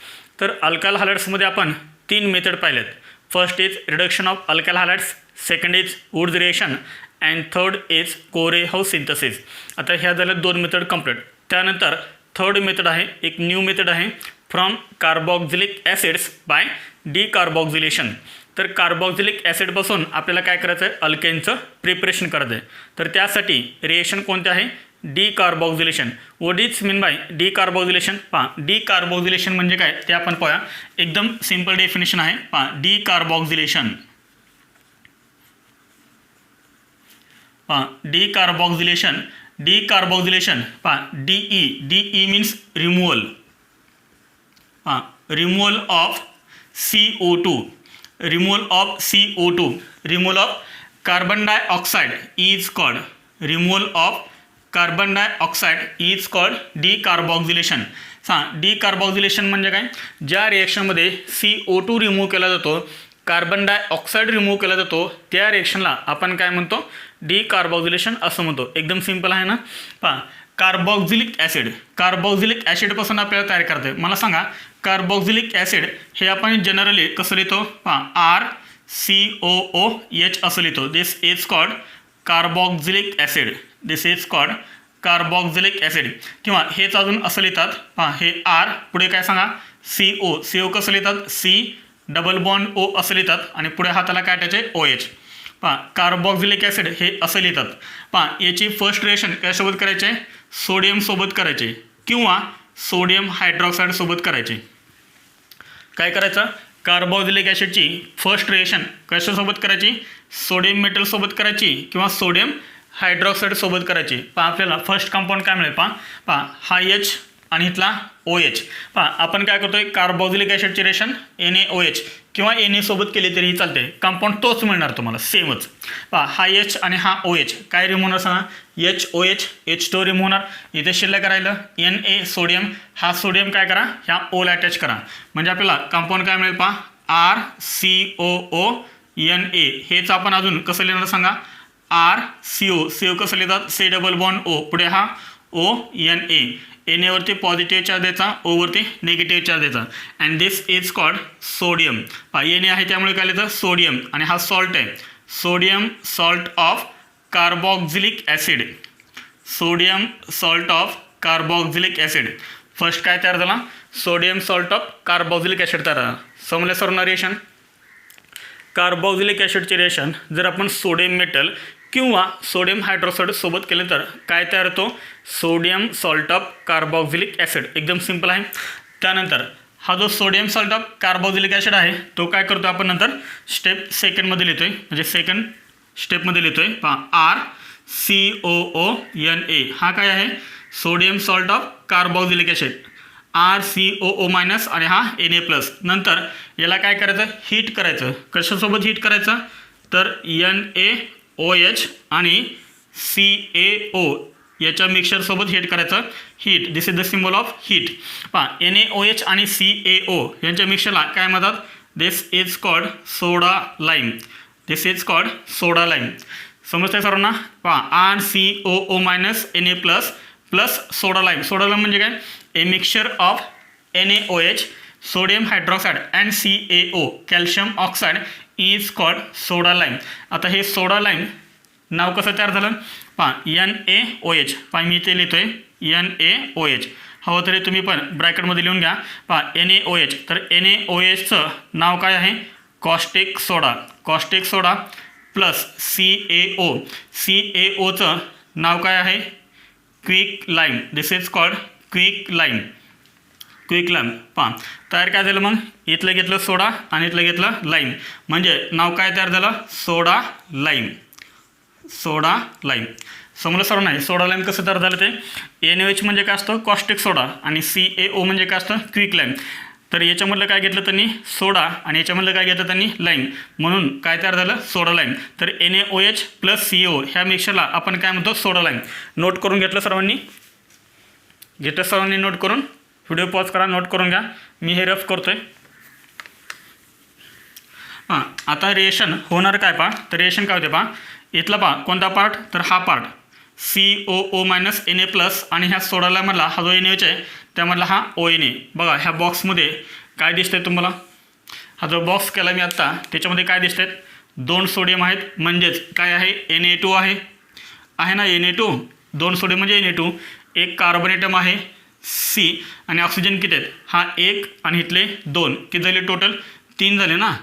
तर अल्कायल हॅलाइड्समध्ये आपण 3 मेथड पाहिलेत. First is reduction of alkyl halides, second is Woods reaction and third is Corey House synthesis. आता ह्या झाल्या 2 मेथड कंप्लीट. त्यानंतर थर्ड मेथड आहे एक न्यू मेथड आहे from carboxylic acids by decarboxylation. तर कार्बॉक्झिलिक ॲसिडपासून आपल्याला काय करायचं आहे? अल्केनचं प्रिपरेशन करायचं आहे. तर त्यासाठी रिएक्शन कोणते आहे? Decarboxylation. What is mean by decarboxylation? पहा डिकार्बोक्सिलेशन म्हणजे काय ते आपण पाहूया. एकदम सिंपल डेफिनेशन आहे. पहा डिकार्बोक्सिलेशन. डिकार्बोक्सिलेशन. डिकार्बोक्सिलेशन पहा de means removal. Removal of CO2. Removal of CO2. Removal of carbon dioxide is called. Removal of carbon dioxide is called decarboxylation. Decarboxylation म्हणजे काय? ज्या रिएक्शनमध्ये CO2 रिमूव्ह केला जातो, कार्बन डायऑक्साईड रिमूव्ह केला जातो, त्या रिएक्शनला आपण काय म्हणतो? डिकार्बोक्सिलेशन असं म्हणतो. एकदम सिंपल आहे ना. पहा कार्बोक्सिलिक ॲसिड. कार्बोक्सिलिक ॲसिडपासून आपल्याला तयार करता येईल. मला सांगा कार्बोक्सिलिक ॲसिड हे आपण जनरली कसं लिहितो? पहा RCOOH असं लिहितो. This is called carboxylic acid. This is called carboxylic acid. किंवा हेच अजून असं लिहितात. पहा हे R पुढे काय सांगा? CO कसं लिहितात? C डबल बॉन्ड O असं लिहितात आणि पुढे हाताला काय टाकायचे? OH. पहा कार्बोक्सिलिक ॲसिड हे असं लिहितात. पहा याची फर्स्ट रिएक्शन कशासोबत करायचे? सोडियमसोबत करायचे किंवा सोडियम हायड्रॉक्साईड सोबत करायचे. काय करायचं? कार्बोक्सिलिक ॲसिडची फर्स्ट रिएक्शन कशासोबत करायची? सोडियम मेटलसोबत करायची किंवा सोडियम हायड्रॉक्साईड सोबत करायची. पहा आपल्याला फर्स्ट कंपाऊंड काय मिळेल? पहा हा H आणि इथला OH. पहा आपण काय करतोय? कार्बोक्सिलिक ॲसिडची रिएक्शन NaOH किंवा Na सोबत केली तरीही चालते. कंपाऊंड तोच मिळणार तुम्हाला, सेमच. पहा हा H आणि हा OH काय रिमूव्ह होणार सांगा? HOH H2 रिमूव्ह होणार. इथे शिल्लक राहिलं Na सोडियम. हा सोडियम काय करा? ह्या Oला अटॅच करा. म्हणजे आपल्याला कंपाऊंड काय मिळेल? पहा RCOONA. हेच आपण अजून कसं लिहिणार सांगा? RCO कसं लिहितात? C डबल बॉन्ड O पुढे हा ONA. एनेवरती पॉझिटिव्ह चार्ज द्यायचा, ओवरती निगेटिव्ह चार्ज द्यायचा. And this is called sodium. पहा Na आहे त्यामुळे काय लिहितं? सोडियम. आणि हा सॉल्ट आहे. Sodium salt of carboxylic acid. Sodium salt of carboxylic acid. First काय तयार झाला? Sodium salt of carboxylic acid तयार झाला. समजलं सर्वांना रिएक्शन? कार्बोक्सिलिक ॲसिडची रिएक्शन जर आपण सोडियम मेटल किंवा सोडियम हायड्रॉक्साईड सोबत केले तर काय तयार होतो? Sodium salt of carboxylic acid. एकदम सिंपल आहे. त्यानंतर हा जो sodium salt of carboxylic acid आहे तो काय करतो आपण नंतर स्टेप सेकंडमध्ये लिहितोय, म्हणजे सेकंड स्टेपमध्ये लिहितोय. पहा RCOONA. हा काय आहे? Sodium salt of carboxylic acid. RCOO minus आणि हा Na+. नंतर याला काय करायचं? हीट करायचं. कशासोबत हीट करायचं? तर NaOH आणि CaO याच्या मिक्सरसोबत हीट करायचं. Heat. This is the symbol of heat. पहा NaOH आणि CaO यांच्या मिक्सरला काय म्हणतात? This is called soda lime. This is called soda lime. समजतंय सर्वांना? पहा RCOO minus Na plus soda lime. Soda lime म्हणजे काय? A mixture of NaOH sodium hydroxide and CaO calcium oxide is called soda lime. आता हे सोडा lime नाव कसं तयार झालं? पहा NaOH. पहा मी इथे लिहितोय NaOH. हवं तरी तुम्ही पण ब्रॅकेटमध्ये लिहून घ्या. पहा NaOH. तर NaOHचं नाव काय आहे? कॉस्टिक सोडा. कॉस्टिक सोडा प्लस CaO. CaOचं नाव काय आहे? Quick lime. This is called quick lime. Quick lime. पहा तयार काय झालं मग? इथलं घेतलं सोडा आणि इथलं घेतलं लाईम, म्हणजे नाव काय तयार झालं? सोडा लाईम. Soda lime. समजलं सर्व नाही? सोडा लाईम कसं तयार झालं ते? NaOH म्हणजे काय असतं? कॉस्टिक सोडा. आणि CaO म्हणजे काय असतं? Quick lime. तर याच्यामधलं काय घेतलं त्यांनी? सोडा. आणि याच्यामधलं काय घेतलं त्यांनी? लाईम. म्हणून काय तयार झालं? सोडा लाईम. तर NaOH प्लस CaO ह्या मिक्सरला आपण काय म्हणतो? सोडा लाईम. नोट करून घेतलं सर्वांनी? घेतलं सर्वांनी नोट करून? व्हिडिओ पॉज करा, नोट करून घ्या. मी हे रफ करतोय. आता रिएक्शन होणार काय? पहा तर रिएक्शन काय होते? पहा इथला पहा कोणता पार्ट? तर हा पार्ट COO मायनस Na+ आणि ह्या सोडा लाईममधला हा जो NaOH आहे त्यामधला हा ONA. बघा ह्या बॉक्समध्ये काय दिसतंय तुम्हाला? हा जो बॉक्स केला मी आत्ता त्याच्यामध्ये काय दिसत आहेत? 2 सोडियम आहेत, म्हणजेच काय आहे? Na2 आहे ना? Na2. 2 सोडियम म्हणजे Na2. एक कार्बोनेटम आहे C आणि ऑक्सिजन किती आहेत? हा 1 आणि इथले 2. किती झाले टोटल? 3 झाले ना?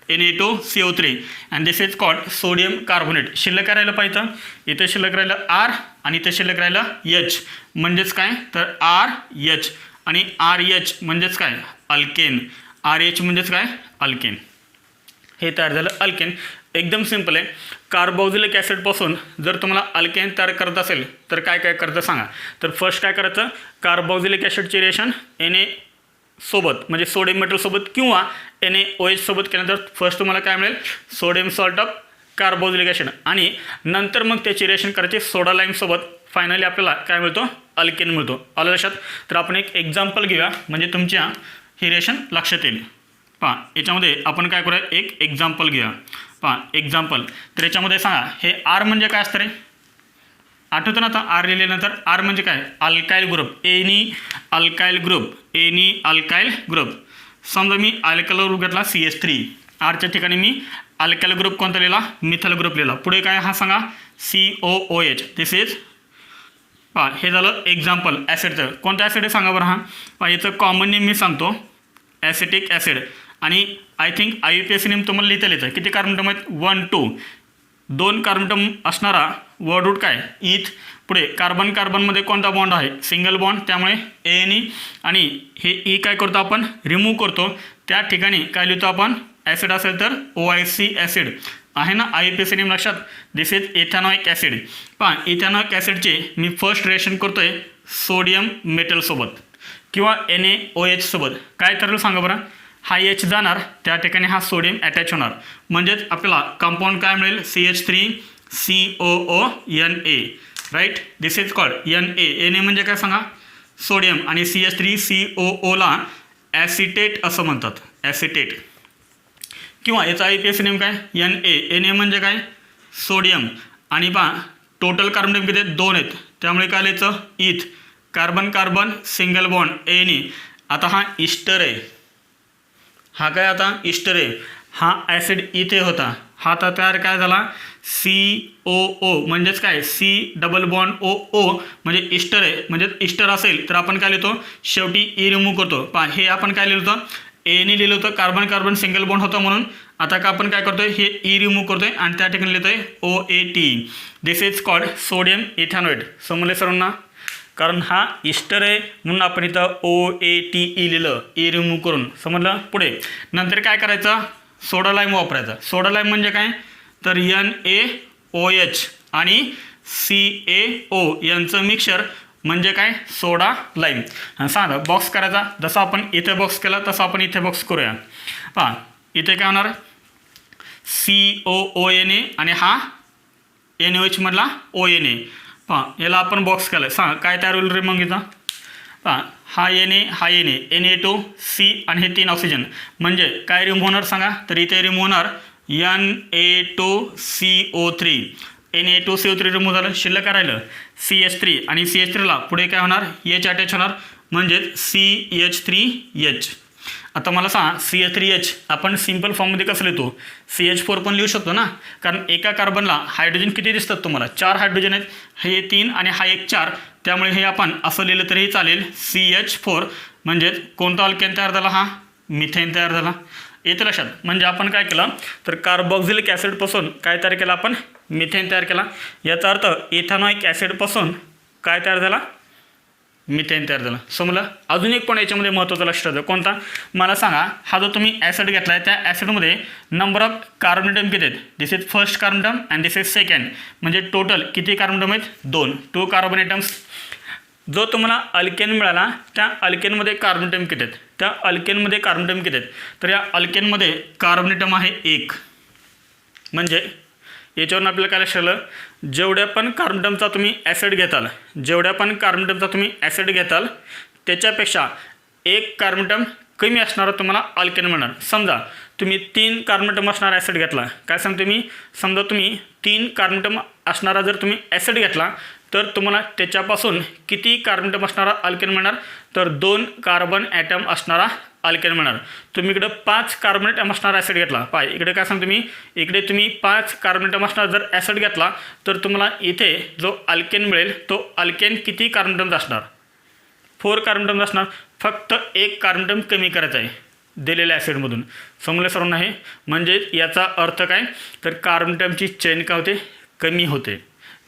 Na2CO3 and this is called sodium carbonate. शिल्लक राहिलं पाहिजे. इथे शिल्लक राहिलं R आणि ते शिल्लक राहिलं एच म्हणजेच काय तर आर एच आणि आर एच म्हणजेच काय अल्केन आर एच म्हणजेच काय अल्केन हे तयार झालं अल्केन एकदम सिंपल आहे कार्बोक्सिलिक ॲसिडपासून जर तुम्हाला अल्केन तयार करत असेल तर काय काय करतं सांगा तर फर्स्ट काय करायचं कार्बोक्सिलिक ॲसिडचे रिएक्शन Na सोबत म्हणजे सोडियम मेटल सोबत किंवा NaOH सोबत केल्यानंतर फर्स्ट तुम्हाला काय मिळेल sodium salt of carboxylic acid आणि नंतर मग त्याची रिएक्शन करायची सोडा लाईम सोबत फायनली आपल्याला काय मिळतो अल्केन मिळतो आलं लक्षात तर आपण एक एक्झाम्पल घेऊया म्हणजे तुमच्या ही रिएक्शन लक्षात येईल पहा याच्यामध्ये आपण काय करूया एक एक्झाम्पल घेऊया पहा एक्झाम्पल तर याच्यामध्ये सांगा हे आर म्हणजे काय असतं रे आठवतं ना आता आर लिहिल्यानंतर आर म्हणजे काय alkyl group any alkyl group समजा मी अल्काइल ग्रुप घेतला CH3 आरच्या ठिकाणी मी अल्काइल ग्रुप कोणता लिहिला मिथाइल ग्रुप लिहिला पुढे काय हा सांगा COOH दिस इज पहा हे झालं एक्झाम्पल ॲसिडचं कोणतं ॲसिड आहे सांगा बरं हा पहा याचं कॉमन नेम मी सांगतो ॲसिटिक ॲसिड आणि आय थिंक IUPAC नेम तुम्हाला लिहिता लिहितं किती कार्बन टर्म आहेत 1 2 2 कार्बन टर्म असणारा वर्ड रूट काय इथ पुढे कार्बन कार्बनमध्ये कोणता बॉन्ड आहे सिंगल बॉन्ड त्यामुळे ANE आणि हे ई काय करतो आपण रिमूव्ह करतो त्या ठिकाणी काय लिहितो आपण ॲसिड असेल तर OIC ॲसिड आहे ना IUPAC नेम लक्षात दिस इज इथॅनॉइक ॲसिड पहा इथॅनॉइक ॲसिडचे मी फर्स्ट रिएक्शन करतो आहे सोडियम मेटलसोबत किंवा NaOH सोबत काय करायला सांगा बरं हा एच जाणार त्या ठिकाणी हा सोडियम अटॅच होणार म्हणजेच आपल्याला कंपाऊंड काय मिळेल CH3COONA right this is called Na म्हणजे काय सांगा सोडियम आणि CH3COO ला ॲसिटेट असं म्हणतात ॲसिटेट किंवा याचा IUPAC नेम काय Na म्हणजे काय सोडियम आणि पहा टोटल कार्बन नेम किती 2 आहेत त्यामुळे काय लिहायचं इथ carbon carbon single bond ANE आता हा इस्टर आहे हा काय आता इस्टर आहे हा ॲसिड इथे होता हा आता तयार काय झाला COO म्हणजेच काय C डबल बॉन्ड OO म्हणजे इस्टर आहे म्हणजे इस्टर असेल तर आपण काय लिहितो शेवटी ई रिमूव्ह करतो पहा हे आपण काय लिहिलं होतं ANE लिहिलं होतं कार्बन कार्बन सिंगल बॉन्ड होतं म्हणून आता का आपण काय करतोय हे ई रिमूव्ह करतोय आणि त्या ठिकाणी लिहितोय OAT this is called sodium ethanoate समजले सर्वांना कारण हा इस्टर आहे म्हणून आपण इथं OATE लिहिलं ई रिमूव्ह करून समजलं पुढे नंतर काय करायचं सोडा लाईम वापरायचा सोडा लाईम म्हणजे काय तर NaOH आणि CaO यांचं मिक्सचर म्हणजे काय सोडा लाईम सांगा बॉक्स करायचा जसा आपण इथे बॉक्स केला तसा आपण इथे बॉक्स करूया पहा इथे काय होणार COONA आणि हा NaOH मधला ONA पहा याला आपण बॉक्स केला सांगा काय तयार होईल रे मग इथं पहा हा Na2C आणि हे 3 ऑक्सिजन म्हणजे काय रिमूव्ह होणार सांगा तर इथे रिमूव्ह होणार Na2CO3 Na2CO3 रिमूव्ह झालं शिल्लक राहिलं CH3 आणि CH3ला पुढे काय होणार H अटॅच होणार म्हणजेच CH3H आता मला सांगा CH3H आपण सिंपल फॉर्ममध्ये कसं लिहितो CH4 पण लिहू शकतो ना कारण एका कार्बनला हायड्रोजन किती दिसतात तुम्हाला 4 हायड्रोजन आहेत हे 3 आणि हा एक 4 त्यामुळे हे आपण असं लिहिलं तरीही चालेल CH4 म्हणजेच कोणता अल्केन तयार झाला हा मिथेन तयार झाला येतं लक्षात म्हणजे आपण काय केलं तर कार्बोक्सिलिक ॲसिडपासून काय तयार केलं आपण मिथेन तयार केला याचा अर्थ इथॅनॉइक ॲसिडपासून काय तयार झाला मिथेन तयार झालं समजलं अजून एक पण याच्यामध्ये महत्त्वाचं लक्ष ठेवायचं कोणता मला सांगा हा जो तुम्ही ॲसिड घेतला आहे त्या ॲसिडमध्ये नंबर ऑफ कार्बन ॲटम किती आहेत this is first carbon atom and this is second म्हणजे टोटल किती कार्बन ॲटम आहेत 2 कार्बन ॲटम्स जो तुम्हाला अल्केन मिळाला त्या अल्केनमध्ये कार्बन ॲटम किती आहेत त्या अल्केनमध्ये कार्बन ॲटम किती आहेत तर या अल्केनमध्ये कार्बन ॲटम आहे 1 म्हणजे याच्यावरून आपल्याला काय लक्षात आलं जेवढ्या पण कार्बन ॲटमचा तुम्ही ॲसिड घेताल त्याच्यापेक्षा 1 कार्बन ॲटम कमी असणारा तुम्हाला अल्केन मिळणार समजा तुम्ही 3 कार्बन ॲटम असणारा ॲसिड घेतला काय सांगते मी समजा तुम्ही 3 कार्बन ॲटम असणारा जर तुम्ही ॲसिड घेतला तर तुम्हाला त्याच्यापासून किती कार्बन ॲटम असणारा अल्केन मिळणार तर 2 कार्बन ॲटम असणारा अल्केन मिळणार तुम्ही इकडं 5 कार्बन ॲटम असणारा ॲसिड घेतला पाय इकडे काय सांगतो मी इकडे तुम्ही 5 कार्बन ॲटम असणारा जर ॲसिड घेतला तर तुम्हाला इथे जो अल्केन मिळेल तो अल्केन किती कार्बन ॲटम असणार 4 कार्बन ॲटम असणार फक्त 1 कार्बन ॲटम कमी करायचा आहे दिलेल्या ॲसिडमधून समजलं सर्वांना हे म्हणजे याचा अर्थ काय तर कार्बन ॲटमची चेन काय होते कमी होते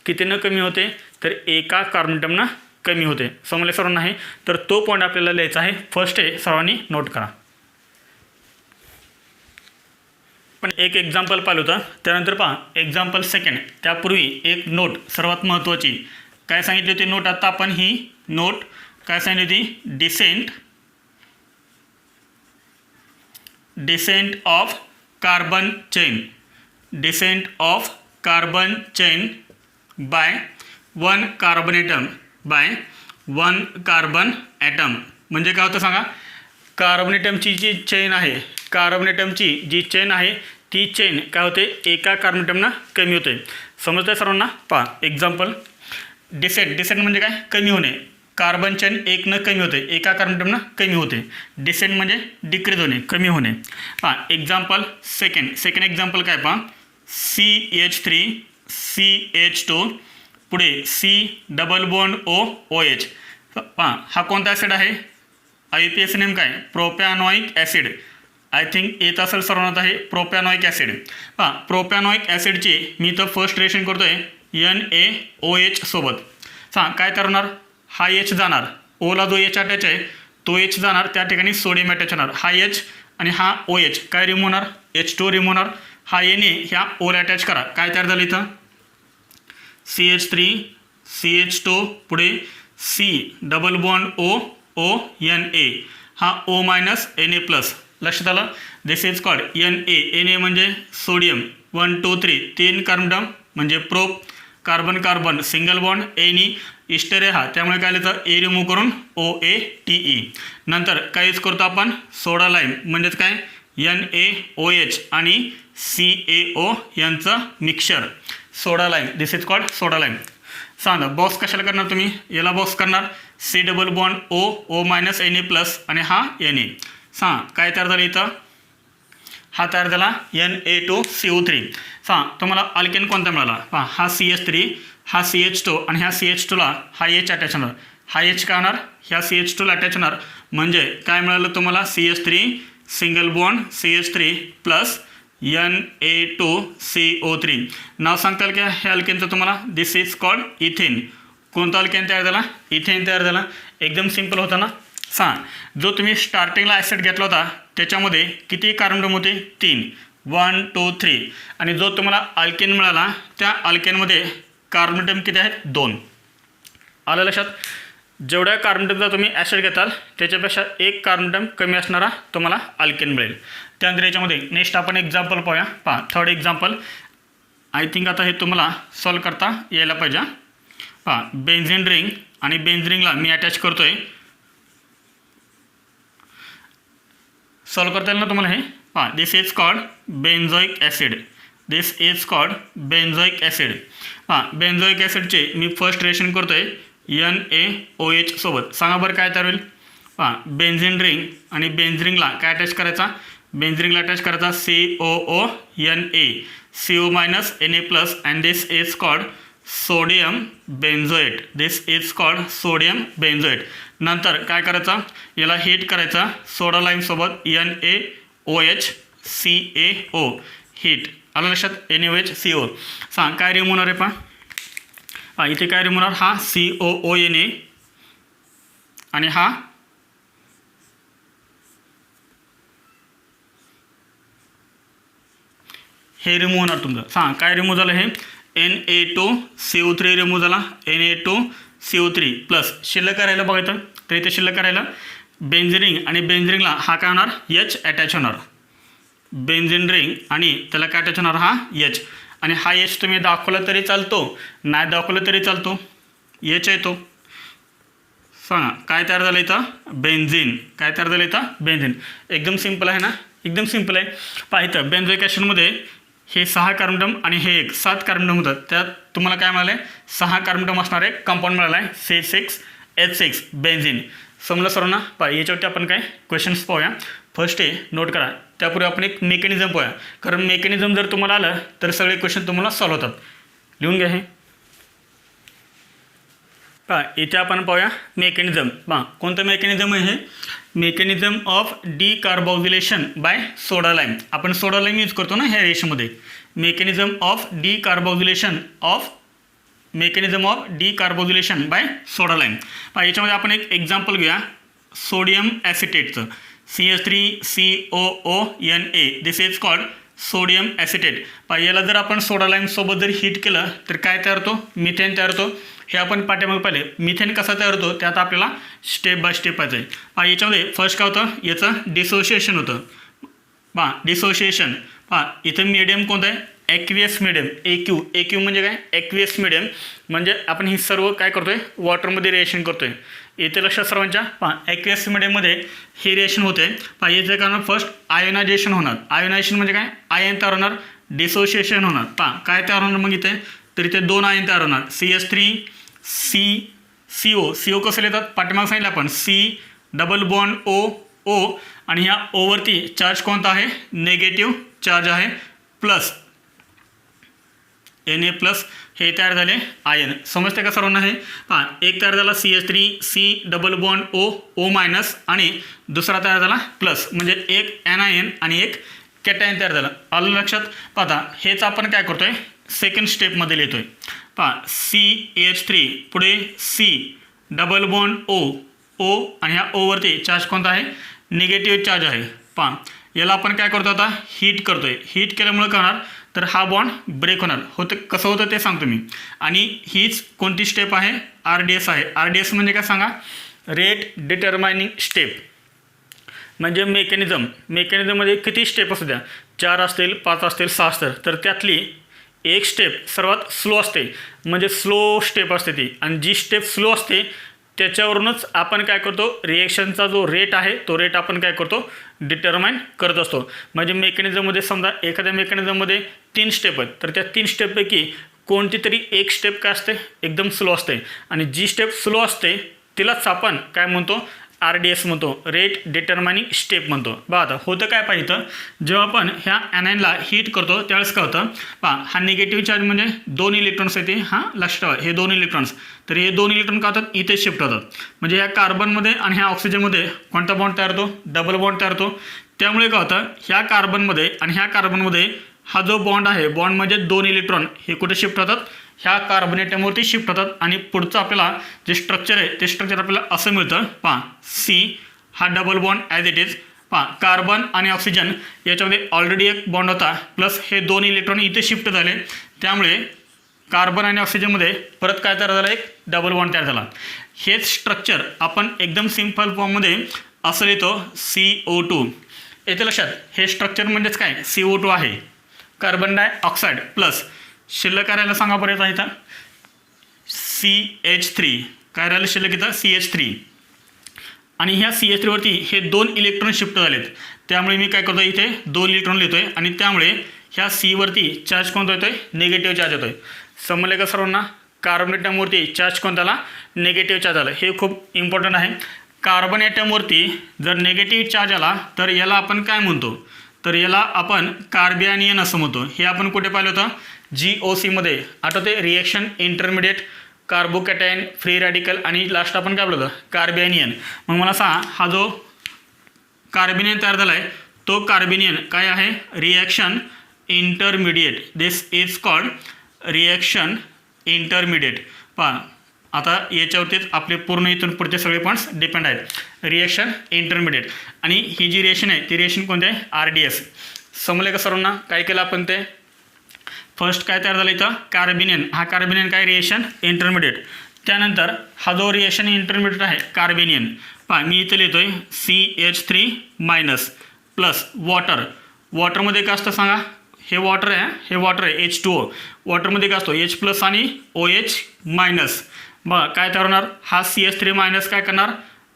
कितीनं कमी होते तर एका कार्बन कमी होते. समजले सर्वांना आहे. तर तो पॉईंट आपल्याला लिहायचा आहे. फर्स्ट आहे, सर्वांनी नोट करा. पण एक एक्झाम्पल पाहिलं होतं, त्यानंतर पहा एक्झाम्पल सेकंड. त्यापूर्वी एक नोट सर्वात महत्त्वाची काय सांगितली होती नोट. आता आपण ही नोट काय सांगितली होती, descent of carbon chain by one carbon atom म्हणजे काय होतं सांगा. कार्बन ॲटमची जी चेन आहे, ती चेन काय होते, एका कार्बन ॲटमनं कमी होते. समजतंय सर्वांना. पहा एक्झाम्पल. डिसेंट म्हणजे काय, कमी होणे. कार्बन चेन एकनं कमी होते, एका कार्बन ॲटमनं कमी होते. डिसेंट म्हणजे डिक्रीज होणे, कमी होणे. पहा एक्झाम्पल सेकंड एक्झाम्पल काय पहा, CH3CH2 पुढे C+OH. पहा हा कोणता ॲसिड आहे, IUPAC नेम काय, प्रोपॅनॉइक ॲसिड. आय थिंक येत असेल सर्वांना आहे प्रोपॅनॉइक ॲसिड. पहा प्रोपॅनॉइक ॲसिडची मी तर फर्स्ट रिएक्शन करतोय NaOH सोबत. काय करणार, हा H जाणार, ओला जो H अटॅच आहे तो H जाणार, त्या ठिकाणी सोडियम अटॅच होणार. हा H आणि हा OH काय रिमूव्ह होणार, H2 रिमूव्ह होणार. हा Na ह्या ओला अटॅच करा, काय तयार झालं इथं, CH3CH2 पुढे C+ONA. हा O Na+. लक्षात आलं. दिस इज कॉल्ड Na म्हणजे सोडियम 1 2 3 3 कार्बन म्हणजे प्रोप. कार्बन सिंगल बॉन्ड एनी इस्टेरे हा, त्यामुळे काय लिहितं ए रिमूव्ह करून OATE. नंतर काय यूज करतो आपण, सोडा लाईम म्हणजेच काय NaOH आणि CaO यांचं mixture, soda lime. This is called soda lime. सांगा बॉक्स कशाला करणार तुम्ही, याला बॉक्स करणार C+O Na+ आणि हा Na. काय तयार झालं इथं, हा तयार झाला Na2CO3. तुम्हाला अल्केन कोणता मिळाला, पहा हा CH3, हा CH2 आणि ह्या CH2ला हा H अटॅच होणार. हा H काय होणार, ह्या CH2ला अटॅच होणार. म्हणजे काय मिळालं तुम्हाला, CH3 single bond CH3 plus Na2CO3. नाव सांगता येईल की हे अल्केनचं तुम्हाला. दिस इज कॉल्ड इथेन. कोणता अल्केन तयार झाला, इथेन तयार झाला. एकदम सिंपल होता ना. जो तुम्ही स्टार्टिंगला ॲसिड घेतला होता त्याच्यामध्ये किती कार्बन होते, 3 1 2 3. आणि जो तुम्हाला अल्केन मिळाला त्या अल्केनमध्ये कार्बन किती आहेत, 2. आलं लक्षात. जेवढ्या कार्बन तुम्ही ॲसिड घेताल त्याच्यापेक्षा एक कार्बन कमी असणारा तुम्हाला अल्केन मिळेल. त्यानंतर याच्यामध्ये नेक्स्ट आपण एक्झाम्पल पाहूया. पहा थर्ड एक्झाम्पल. आय थिंक आता हे तुम्हाला सॉल्व करता यायला पाहिजे. पहा बेन्झिन रिंग आणि बेन्झिन रिंगला मी अटॅच करतोय. सॉल्व करता येईल ना तुम्हाला हे. पहा this is called benzoic acid. पहा बेन्झोइक ॲसिडचे मी फर्स्ट रिएक्शन करतोय NaOH सोबत. सांगा बरं काय तयार होईल. पहा बेन्झिन रिंग आणि बेन्झिन रिंगला काय अटॅच करायचा, बेन्झिन रिंगला अटॅच करायचा COONA, CO- Na+ and this is called sodium benzoate. नंतर काय करायचा, याला हीट करायचा सोडा लाईम सोबत NaOH CaO हीट. आलं लक्षात, NaOH CO. काय रिमूव्ह होणार आहे पहा, इथे काय रिमूव्ह होणार, हा COONA आणि हा हे रिमूव्ह होणार तुमचं. काय रिमूव्ह झालं, हे Na2CO3 रिमूव्ह झाला. Na2CO3 प्लस शिल्लक करायला बघायचं तर इथे शिल्लक करायला बेन्झिन रिंग आणि बेन्झिन रिंगला हा काय होणार, H अटॅच होणार. बेन्झिन रिंग आणि त्याला काय अटॅच होणार, हा H. आणि हा H तुम्ही दाखवला तरी चालतो, नाही दाखवलं तरी चालतो, H येतो. सांगा काय तयार झालं इथं, बेन्झिन. काय तयार झालं इथं, बेन्झिन. एकदम सिंपल आहे ना, एकदम सिंपल आहे. पहा इथं बेन्झोइक ॲसिडमध्ये हे 6 कार्बन आणि हे 7 कार्बन होतं. त्यात तुम्हाला काय मिळालं आहे, 6 कार्बन असणारे कंपाऊंड मिळाला आहे C6H6 बेन्झिन. समजलं सर्वांना. पहा याच्यावरती आपण काय क्वेश्चन्स पाहूया. फर्स्ट आहे नोट करा, त्यापूर्वी आपण एक मेकॅनिझम पाहूया. कारण मेकॅनिझम जर तुम्हाला आलं तर सगळे क्वेश्चन तुम्हाला सॉल्व होतात. लिहून घ्या हे. पहा इथे आपण पाहूया मेकॅनिझम. पहा कोणतं मेकॅनिझम आहे हे, mechanism of decarboxylation by soda lime. आपण सोडा लाईम यूज करतो ना ह्या रेशमध्ये. Mechanism of decarboxylation of mechanism of decarboxylation by soda lime. पहा याच्यामध्ये आपण एक एक्झाम्पल घेऊया सोडियम ॲसिटेटचं. CH3COONA this is called sodium acetate. पहा याला जर आपण सोडा लाईमसोबत जर हीट केलं तर काय तयार होतो? मिथेन तयार होतो. हे आपण पाठीमागे पाहिले. मिथेन कसा तयार होतो त्यात आपल्याला स्टेप बाय स्टेप पाहिजे. पहा याच्यामध्ये फर्स्ट काय होतं? याचं डिसोशिएशन होतं. पहा डिसोशिएशन. पहा इथं मीडियम कोणतं आहे? Aqueous medium. AQ म्हणजे काय? ॲक्वियस मिडियम म्हणजे आपण ही सर्व काय करतोय? वॉटरमध्ये रिएक्शन करतोय. येथे लक्षात सर्वांच्या. पहा ॲक्वियस मिडियममध्ये हे रिएक्शन होते. पहा याचं कारण फर्स्ट आयोनायझेशन होणार. आयोनायझेशन म्हणजे काय? आयन तयार होणार. डिसोशिएशन होणार. पहा काय तयार होणार मग इथे? तर इथे 2 आयन तयार होणार. CH3CO कसं लिहितात? पाठीमागे सांगितलं आपण C डबल बॉन्ड O आणि ह्या ओवरती चार्ज कोणता आहे? निगेटिव्ह चार्ज आहे प्लस Na प्लस. हे तयार झाले आयन. समजते का सर्वांना? हे पहा एक तयार झाला CH3C double bond O minus आणि दुसरा तयार झाला प्लस म्हणजे एक ऍनायन आणि एक कॅटायन तयार झाला. आलं लक्षात? पाहता हेच आपण काय करतोय? सेकंड स्टेपमध्ये लिहितोय. पहा CH3 पुढे C डबल बॉन्ड O आणि ह्या ओवरती चार्ज कोणता आहे? निगेटिव्ह चार्ज आहे. पहा याला आपण काय करतो आता? हीट करतोय. हीट केल्यामुळे काय होणार? तर हा बॉन्ड ब्रेक होणार. होतं कसं होतं ते सांगतो मी. आणि हीच कोणती स्टेप आहे? RDS आहे. RDS म्हणजे काय सांगा? Rate डिटरमायनिंग step. म्हणजे मेकॅनिझममध्ये किती स्टेप असू द्या, 4 असतील, 5 असतील, 6 असतील, तर त्यातली एक स्टेप सर्वात स्लो असते. म्हणजे स्लो स्टेप असते ती. आणि जी स्टेप स्लो असते त्याच्यावरूनच आपण काय करतो? रिएक्शनचा जो रेट आहे तो रेट आपण काय करतो? डिटरमाइन करत असतो. म्हणजे मेकॅनिझममध्ये समजा एखाद्या मेकॅनिझममध्ये 3 स्टेप आहेत तर त्या 3 स्टेपपैकी कोणती तरी एक स्टेप काय असते? एकदम स्लो असते. आणि जी स्टेप स्लो असते तिलाच आपण काय म्हणतो? RDS म्हणतो. रेट डिटरमायनिंग स्टेप म्हणतो. बघा आता होतं काय पाहिजे? जेव्हा आपण ह्या ॲनायनला हीट करतो त्यावेळेस काय होतं? पहा हा निगेटिव्ह चार्ज म्हणजे 2 इलेक्ट्रॉन्स येते. हां लक्षात ठेवा हे 2 इलेक्ट्रॉन्स. तर हे 2 इलेक्ट्रॉन काय होतात? इथे शिफ्ट होतात. म्हणजे ह्या कार्बनमध्ये आणि ह्या ऑक्सिजनमध्ये कोणता बॉन्ड तयार होतो? डबल बॉन्ड तयार होतो. त्यामुळे काय होतं? ह्या कार्बनमध्ये आणि ह्या कार्बनमध्ये हा जो बॉन्ड आहे बॉन्ड म्हणजे 2 इलेक्ट्रॉन हे कुठे शिफ्ट होतात? ह्या कार्बनेटमवरती शिफ्ट होतात. आणि पुढचं आपल्याला जे स्ट्रक्चर आहे ते स्ट्रक्चर आपल्याला असं मिळतं. पहा C हा double bond as it is. पहा कार्बन आणि ऑक्सिजन याच्यामध्ये ऑलरेडी एक बॉन्ड होता प्लस हे 2 इलेक्ट्रॉन इथे शिफ्ट झाले. त्यामुळे कार्बन आणि ऑक्सिजनमध्ये परत काय तयार झालं? एक डबल बॉन्ड तयार झाला. हेच स्ट्रक्चर आपण एकदम सिम्पल फॉर्ममध्ये असं लिहितो CO2. येथे लक्षात हे स्ट्रक्चर म्हणजेच काय? CO2 आहे. कार्बन डायऑक्साईड प्लस शिल्लक करायला सांगा बरं येतं इथं CH3. काय राहिलं शिल्लक इथं? CH3. आणि ह्या CH3वरती हे 2 इलेक्ट्रॉन शिफ्ट झालेत. त्यामुळे मी काय करतो? इथे 2 इलेक्ट्रॉन लिहितोय आणि त्यामुळे ह्या Cवरती चार्ज कोणता येतोय? निगेटिव्ह चार्ज येतोय. समजलं का सर्वांना? कार्बन ॲटमवरती चार्ज कोणताला? निगेटिव्ह चार्ज आला. हे खूप इम्पॉर्टंट आहे. कार्बन ॲटमवरती जर निगेटिव्ह चार्ज आला तर याला आपण काय म्हणतो? तर याला आपण कार्बियनियन असं म्हणतो. हे आपण कुठे पाहिलं होतं? GOCमध्ये. आठवते? Reaction intermediate carbocation free radical आणि लास्ट आपण काय बोलतो? कार्बियनियन. मग मला सांगा हा जो कार्बिनियन तयार झाला आहे तो कार्बिनियन काय आहे? Reaction intermediate. This is called reaction intermediate. पहा आता याच्यावरतीच आपले पूर्ण इथून पुढचे सगळे पॉईंट्स डिपेंड आहेत. Reaction intermediate. आणि ही जी रिएक्शन आहे ती रिएक्शन कोणती आहे? RDS. समजले का सर्वांना? काय केलं आपण ते? फर्स्ट काय तयार झालं इथं? कार्बिनियन. हा कार्बिनियन काय? Reaction intermediate. त्यानंतर हा जो रिएक्शन इंटरमिडिएट आहे कार्बिनियन. पहा मी इथे लिहितोय CH3 मायनस प्लस वॉटर. वॉटरमध्ये काय असतं सांगा? हे वॉटर आहे. हे वॉटर आहे H2O. वॉटरमध्ये काय असतो? H प्लस आणि OH मायनस. बघा काय तयार होणार? हा CH3 मायनस काय करणार?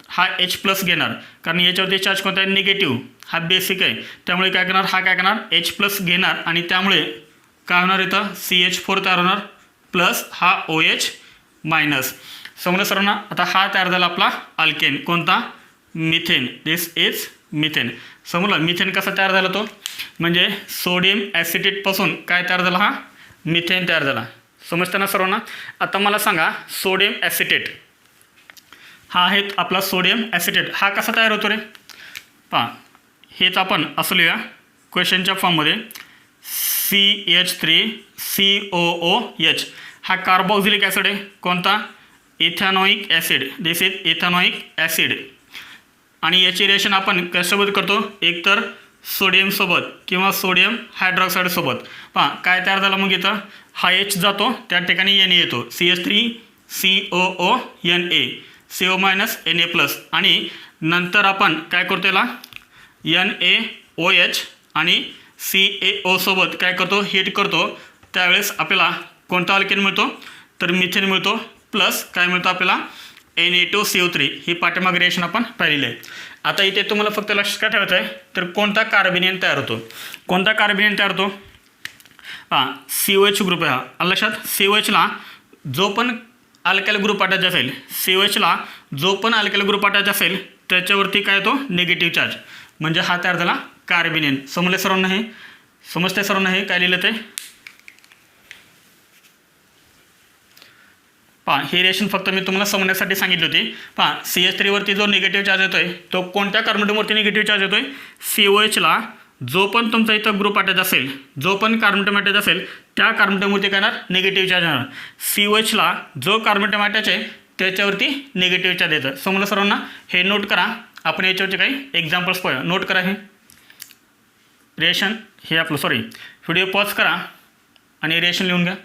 हा H प्लस घेणार. कारण याच्यावरती चार्ज कोणता आहे? निगेटिव्ह. हा बेसिक आहे. त्यामुळे काय करणार? हा काय करणार? H प्लस घेणार आणि त्यामुळे काय होणार इथं? CH4 तयार होणार प्लस हा OH मायनस. समजा सर्वांना? आता हा तयार झाला आपला अल्केन. कोणता? मिथेन. This is methane. समजलं मिथेन कसा तयार झाला तो? म्हणजे सोडियम ॲसिटेटपासून काय तयार झाला? हा मिथेन तयार झाला. समजतं ना सर्वांना? आता मला सांगा सोडियम ॲसिटेट हा आहे आपला सोडियम ॲसिटेट. हा कसा तयार होतो रे? पहा हेच आपण असं लिहूया क्वेश्चनच्या फॉर्ममध्ये CH3COOH. हा कार्बोक्सिलिक ॲसिड आहे. कोणता? Ethanoic acid. This is ethanoic acid. आणि याची रिएक्शन आपण कशासोबत करतो? एकतर सोडियमसोबत किंवा सोडियम हायड्रॉक्साईडसोबत. पहा काय तयार झालं मग इथं? हा एच जातो, त्या ठिकाणी Na येतो. CH3COONA, CO- Na+. आणि नंतर आपण काय करतो याला? NaOH आणि CaO सोबत काय करतो? हीट करतो. त्यावेळेस आपल्याला कोणता अल्केन मिळतो? तर मिथेन मिळतो. प्लस काय मिळतं आपल्याला? Na2CO3. ही पाठीमागे रिएक्शन आपण पाहिलेली आहे. आता इथे तुम्हाला फक्त लक्षात काय ठेवायचं आहे? तर कोणता कार्बेनियन तयार होतो? कोणता कार्बेनियन तयार होतो? हां, COH ग्रुप आहे. हा लक्षात. COHला जो पण अल्काइल ग्रुप अटॅच असेल, COHला जो पण अल्काइल ग्रुप अटॅच असेल त्याच्यावरती काय येतो? Negative charge. म्हणजे हा तयार झाला कार्बेनियन. समजले सर्वांना हे? समजते सर्वांना हे काय लिहिलं ते? पहा ही रिएक्शन फक्त मी तुम्हाला समजण्यासाठी सांगितली होती. पहा CH3 वरती जो निगेटिव्ह चार्ज येतोय तो कोणत्या कार्बोनेटवरती निगेटिव्ह चार्ज येतोय? COHला जो पण तुमचा इथं ग्रुप अटॅच असेल, जो पण कार्बोनेटम अटॅच असेल त्या कार्बोनेटवरती काय येणार? निगेटिव्ह चार्ज येणार. COHला जो कार्बोनेटम अटॅच आहे त्याच्यावरती निगेटिव्ह चार्ज येतं. समजलं सर्वांना? हे नोट करा. आपण याच्यावरती काही एक्झाम्पल्स पाहूया. नोट करा हे रिएक्शन. हे आपलं व्हिडिओ पॉज करा आणि रिएक्शन लिहून घ्या.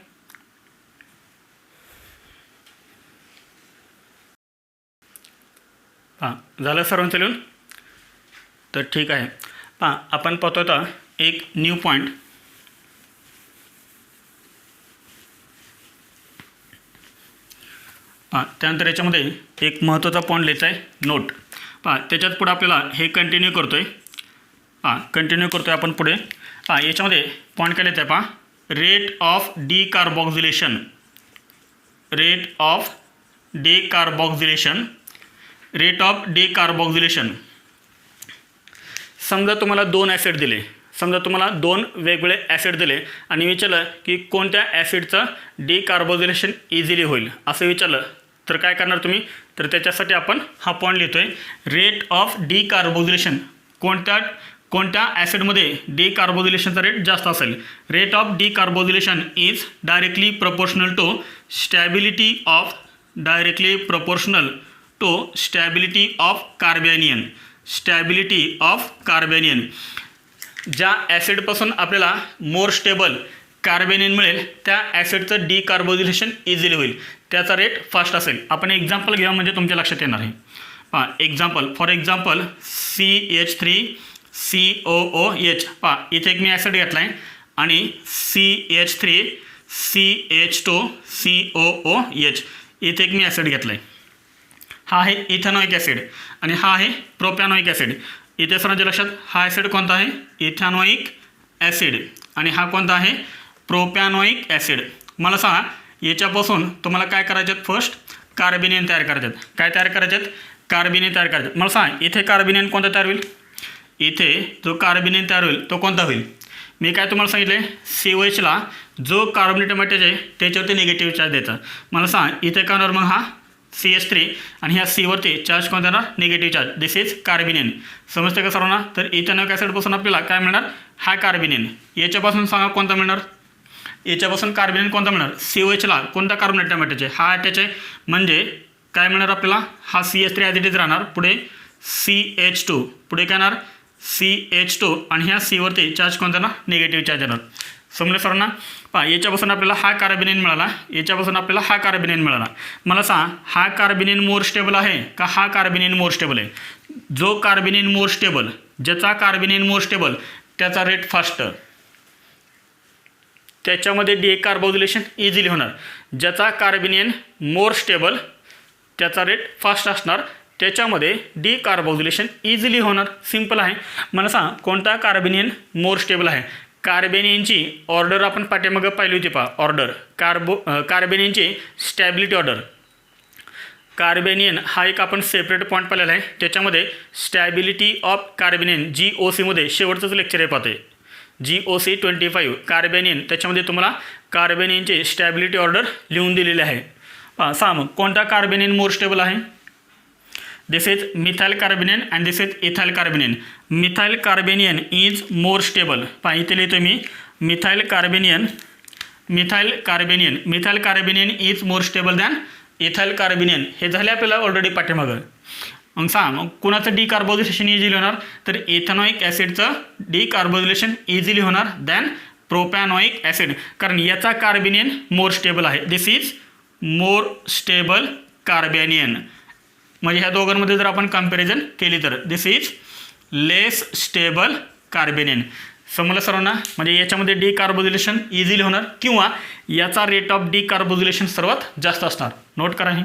हां, झालं सर्वांचं लिहून? तर ठीक आहे. पहा आपण पाहतो आता एक न्यू पॉईंट. पहा त्यानंतर याच्यामध्ये एक महत्त्वाचा पॉईंट लिहायचा आहे, नोट. पहा त्याच्यात पुढे आपल्याला हे कंटिन्यू करतो आहे. कंटिन्यू करतो आहे आपण पुढे. याच्यामध्ये पॉईंट काय लिहायचं आहे? पहा, rate of decarboxylation. Rate of decarboxylation. Rate of decarboxylation. समजा तुम्हाला दोन ॲसिड दिले. समजा तुम्हाला दोन वेगवेगळे ॲसिड दिले आणि विचारलं की कोणत्या ॲसिडचं डिकार्बोक्सिलेशन इझिली होईल असं विचारलं तर काय करणार तुम्ही? तर त्याच्यासाठी आपण हा पॉईंट लिहितो आहे, रेट ऑफ डिकार्बोक्सिलेशन. कोणत्या ॲसिडमध्ये डिकार्बोक्सिलेशनचा रेट जास्त असेल? Rate of decarboxylation is directly proportional to stability of stability of carbanion. Stability of carbanion. ज्या ॲसिडपासून आपल्याला मोर स्टेबल कार्बेनियन मिळेल त्या ॲसिडचं डिकार्बोक्सिलेशन इझिली होईल, त्याचा रेट फास्ट असेल. आपण एक्झाम्पल घेऊया म्हणजे तुमच्या लक्षात येणार आहे. पहा एक्झाम्पल. For example CH3COOH. पहा इथे एक मी ॲसिड घेतला आहे आणि CH3CH2COOH इथे एक मी ॲसिड घेतला आहे. हा आहे इथॅनॉइक ॲसिड आणि हा आहे प्रोपॅनॉइक ॲसिड. इथे सर्वांच्या लक्षात हा ॲसिड कोणता आहे? Ethanoic acid. आणि हा कोणता आहे? प्रोपॅनॉइक ॲसिड. मला सांगा याच्यापासून तुम्हाला काय करायचे आहेत? फर्स्ट कार्बेनियन तयार करायचे आहेत. काय तयार करायचे आहेत? कार्बेनियन तयार करायचे. मला सांगा इथे कार्बेनियन कोणता तयार होईल? इथे जो कार्बेनियन तयार होईल तो कोणता होईल? मी काय तुम्हाला सांगितलं आहे, COHला जो कार्बोनेटम अटॅच आहे त्याच्यावरती निगेटिव्ह चार्ज द्यायचा. मला सांगा इथे काय होणार मग? हा CH3 आणि ह्या Cवरती चार्ज कोणता येणार? Negative charge. This is carbanion. समजते का सर्वांना? तर इथॅनॉइक ॲसिडपासून आपल्याला काय मिळणार? हा कार्बेनियन. याच्यापासून सांगा कोणता मिळणार? याच्यापासून कार्बेनियन कोणता मिळणार? COHला कोणता कार्बोनेटम अटॅच आहे? हा अटॅच आहे म्हणजे काय मिळणार आपल्याला? हा CH3 ॲज इट इज राहणार. पुढे CH2. पुढे काय येणार? CH2 आणि ह्या Cवरती चार्ज कोणता येणार? निगेटिव्ह चार्ज येणार. समजलं सर्वांना? पहा याच्यापासून आपल्याला हा कार्बेनियन मिळाला, याच्यापासून आपल्याला हा कार्बेनियन मिळाला. मला सांग हा कार्बेनियन मोर स्टेबल आहे का हा कार्बेनियन मोर स्टेबल आहे? जो कार्बेनियन मोर स्टेबल, ज्याचा कार्बेनियन मोर स्टेबल त्याचा रेट फास्ट, त्याच्यामध्ये डिकार्बोक्सिलेशन इझिली होणार. ज्याचा कार्बेनियन मोर स्टेबल त्याचा रेट फास्ट असणार, त्याच्यामध्ये डिकार्बोक्सिलेशन इझिली होणार. सिंपल आहे. मला सांग कोणता कार्बेनियन मोर स्टेबल आहे? कार्बेनियनची ऑर्डर आपण पाठीमागं पाहिली होती. पहा ऑर्डर कार्बेनियनची स्टॅबिलिटी ऑर्डर. कार्बेनियन हा एक आपण सेपरेट पॉईंट पाहिलेला आहे. त्याच्यामध्ये स्टॅबिलिटी ऑफ कार्बेनियन GOCमध्ये शेवटचंच लेक्चर आहे पाहतोय. GOC 25 कार्बेनियन. त्याच्यामध्ये तुम्हाला कार्बेनियनची स्टॅबिलिटी ऑर्डर लिहून दिलेली आहे. पहा सांग मग कोणता कार्बेनियन मोर स्टेबल आहे? This is methyl carbanion and this is ethyl carbanion. Methyl carbanion is more stable. पहा इथे लिहितो मी methyl methyl carbanion is more stable than ethyl carbanion. हे झाले आपल्याला ऑलरेडी पाठीमागं. मग सांग मग कुणाचं डिकार्बोझिलेशन इझिली होणार, तर इथेनॉइक ॲसिडचं डिकार्बोझिलेशन इझिली होणार दॅन प्रोपॅनॉइक ॲसिड, कारण याचा कार्बेनियन मोर स्टेबल आहे. This is more stable कार्बेनियन. म्हणजे ह्या दोघांमध्ये जर आपण कंपॅरिझन केली तर दिस इज लेस स्टेबल कार्बेनियन. समजलं सर्वांना. म्हणजे याच्यामध्ये डिकार्बोझिलेशन इझिली होणार किंवा याचा रेट ऑफ डिकार्बोझिलेशन सर्वात जास्त असणार. नोट करा हे.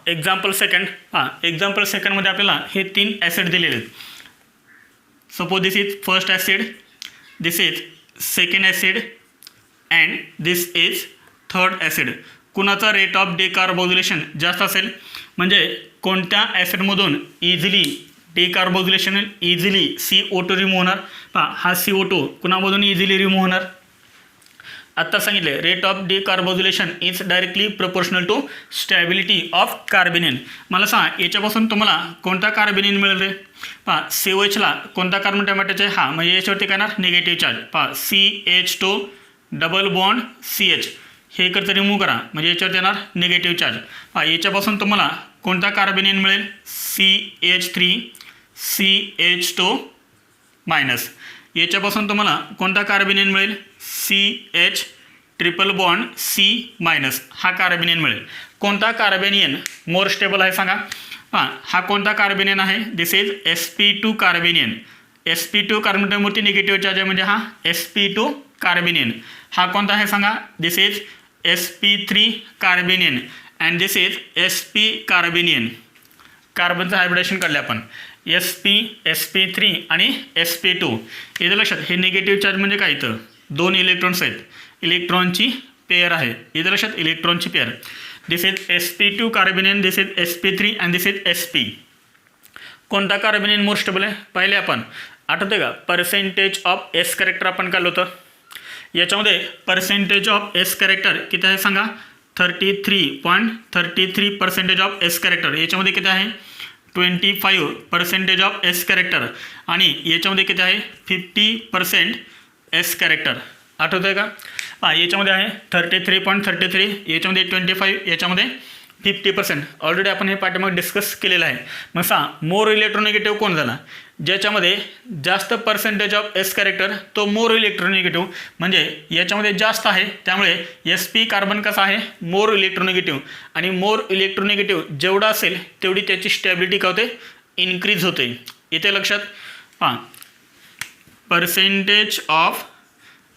एक्झाम्पल सेकंडमध्ये आपल्याला हे 3 ॲसिड दिलेले आहेत. Suppose this is first acid, this is second acid and this is third acid. कुणाचा रेट ऑफ डिकार्बोझिलेशन जास्त असेल, म्हणजे कोणत्या ॲसिडमधून इझिली डिकार्बोझिलेशन इझिली CO2 रिमूव्ह होणार. पहा हा CO2 कुणामधून इझिली रिमूव्ह होणार. आत्ता सांगितले rate of decarboxylation is directly proportional to stability of carbanion. मला सांगा याच्यापासून तुम्हाला कोणता कार्बेनियन मिळेल रे. पहा COHला कोणता कार्बन टॅमॅटोचा आहे, हा म्हणजे याच्यावरती काय येणार निगेटिव्ह चार्ज. पहा CH2 डबल बॉन्ड CH हे इकडचं रिमूव्ह करा, म्हणजे याच्यावरती येणार निगेटिव्ह चार्ज. पहा याच्यापासून तुम्हाला कोणता कार्बेनियन मिळेल, CH3 CH2 मायनस. याच्यापासून तुम्हाला कोणता कार्बेनियन मिळेल, CH triple bond C minus. हा कार्बेनियन मिळेल. कोणता कार्बेनियन मोर स्टेबल आहे सांगा. हा कोणता कार्बेनियन आहे, this is sp2 carbanion. sp2 कार्बनवरती निगेटिव्ह चार्ज आहे, म्हणजे हा sp2 कार्बेनियन. हा कोणता आहे सांगा, this is sp3 carbanion and this is sp carbanion. कार्बनचं हायब्रिडेशन काढले आपण, sp3 आणि sp2. इथं लक्षात हे निगेटिव्ह चार्ज म्हणजे काय, इथं 2 इलेक्ट्रॉन्स आहेत, इलेक्ट्रॉनची पेअर आहे. इथं लक्षात इलेक्ट्रॉनची pair. This is sp2 carbanion, this is sp3 and this is sp. कोणता कार्बेनियन मोर स्टेबल आहे पाहिले आपण. आठवते का पर्सेंटेज ऑफ S कॅरेक्टर आपण काढलं होतं. याच्यामध्ये पर्सेंटेज ऑफ S कॅरेक्टर किती आहे सांगा, 33.33% ऑफ S कॅरेक्टर. याच्यामध्ये किती आहे 25% ऑफ S कॅरेक्टर आणि याच्यामध्ये किती आहे 50% S कॅरेक्टर. आठवतं आहे का. याच्यामध्ये आहे 33.33, याच्यामध्ये 25, याच्यामध्ये 50%. ऑलरेडी आपण हे पाठीमागे डिस्कस केलेलं आहे. मग मोर इलेक्ट्रोनिगेटिव्ह कोण झाला, ज्याच्यामध्ये जास्त पर्सेंटेज ऑफ S कॅरेक्टर तो मोर इलेक्ट्रोनिगेटिव्ह, म्हणजे याच्यामध्ये जास्त आहे त्यामुळे sp कार्बन कसा आहे मोर इलेक्ट्रोनिगेटिव्ह. आणि मोर इलेक्ट्रोनिगेटिव्ह जेवढा असेल तेवढी त्याची स्टॅबिलिटी काय होते, इन्क्रीज होते. इथे लक्षात percentage of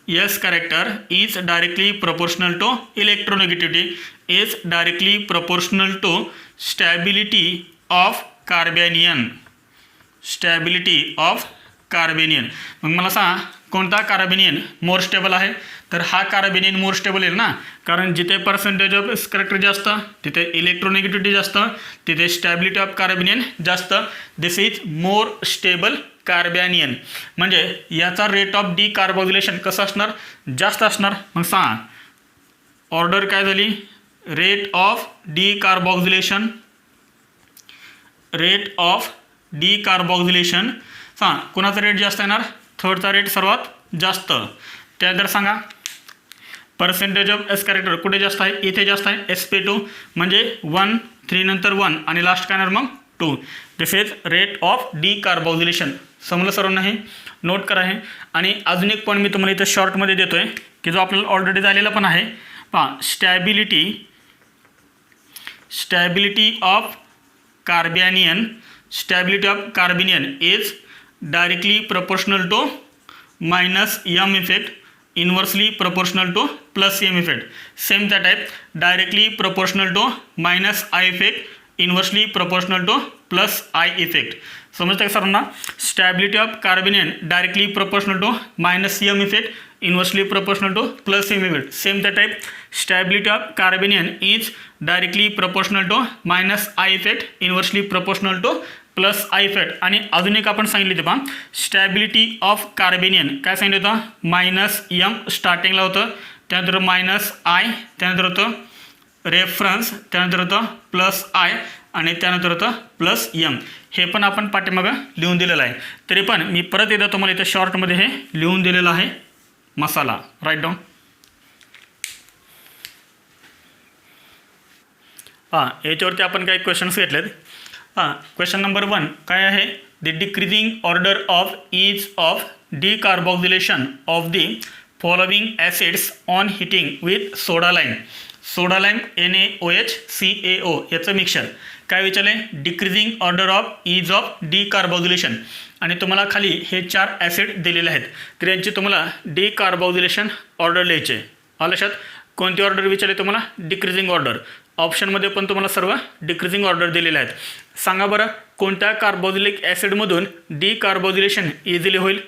S character is directly proportional to electronegativity, is directly proportional to stability of carbanion. Stability of carbanion. मग मला सांगा कोणता कार्बेनियन मोर स्टेबल आहे, तर हा कार्बेनियन मोर स्टेबल आहे ना, कारण जिथे पर्सेंटेज ऑफ S कॅरेक्टर जास्त तिथे इलेक्ट्रोनेगेटिव्हिटी जास्त, तिथे स्टॅबिलिटी ऑफ कार्बेनियन जास्त. दिस इज मोर स्टेबल कार्बॅनियन. म्हणजे याचा रेट ऑफ डिकार्बोझिलेशन कसं असणार, जास्त असणार. मग सांगा ऑर्डर काय झाली, रेट ऑफ डिकार्बोझिलेशन, रेट ऑफ डिकार्बोझिलेशन. सांगा कोणाचा रेट जास्त येणार, थर्डचा रेट सर्वात जास्त. त्यानंतर सांगा पर्सेंटेज ऑफ S कॅरेक्टर कुठे जास्त आहे, इथे जास्त आहे sp2, म्हणजे 1 3 नंतर 1 आणि लास्ट काय येणार मग 2. दिस इज रेट ऑफ डिकार्बोझिलेशन. समजलं सर्वांना हे, नोट करा हे. आणि अजून एक पॉईंट मी तुम्हाला इथं शॉर्टमध्ये देतो आहे की जो आपल्याला ऑलरेडी झालेला पण आहे. पहा stability of carbanion, stability of carbanion is directly proportional to minus M effect, inversely proportional to plus M effect. Same त्या type directly proportional to minus I effect, inversely proportional to plus I effect. समजतं का सर्वांना. Stability of carbanion directly proportional to minus M effect, inversely proportional to plus M effect. Same त्या type stability of carbanion is directly proportional to minus I effect, inversely proportional to plus I effect. आणि अजून एक आपण सांगितले होते पहा stability of कार्बेनियन काय सांगितलं होतं, मायनस M स्टार्टिंगला होतं, त्यानंतर मायनस I, त्यानंतर होतं रेफरन्स, त्यानंतर होतं प्लस I आणि त्यानंतर होतं प्लस एम. हे पण आपण पाठीमागं लिहून दिलेलं आहे. तरी पण मी परत एकदा तुम्हाला इथं शॉर्टमध्ये हे लिहून दिलेलं आहे मसाला. Right down. याच्यावरती आपण काही क्वेश्चन्स घेतलेत. क्वेश्चन नंबर 1 काय आहे? The decreasing order of is of decarboxylation of the following acids on heating with soda lime. Soda lime NaOH याचं मिक्सर. काय विचारले? Decreasing order of is of decarboxylation. आणि तुम्हाला खाली हे 4 ॲसिड दिलेले आहेत. तर यांची तुम्हाला डिकार्बोक्सिलेशन ऑर्डर लिहायचे. लक्षात कोणती ऑर्डर विचारले तुम्हाला? Decreasing order. ऑप्शनमध्ये पण तुम्हाला सर्व डिक्रीजिंग ऑर्डर दिलेले आहेत. सांगा बरं कोणत्या कार्बोक्सिलिक ॲसिडमधून डिकार्बोक्सिलेशन इझिली होईल?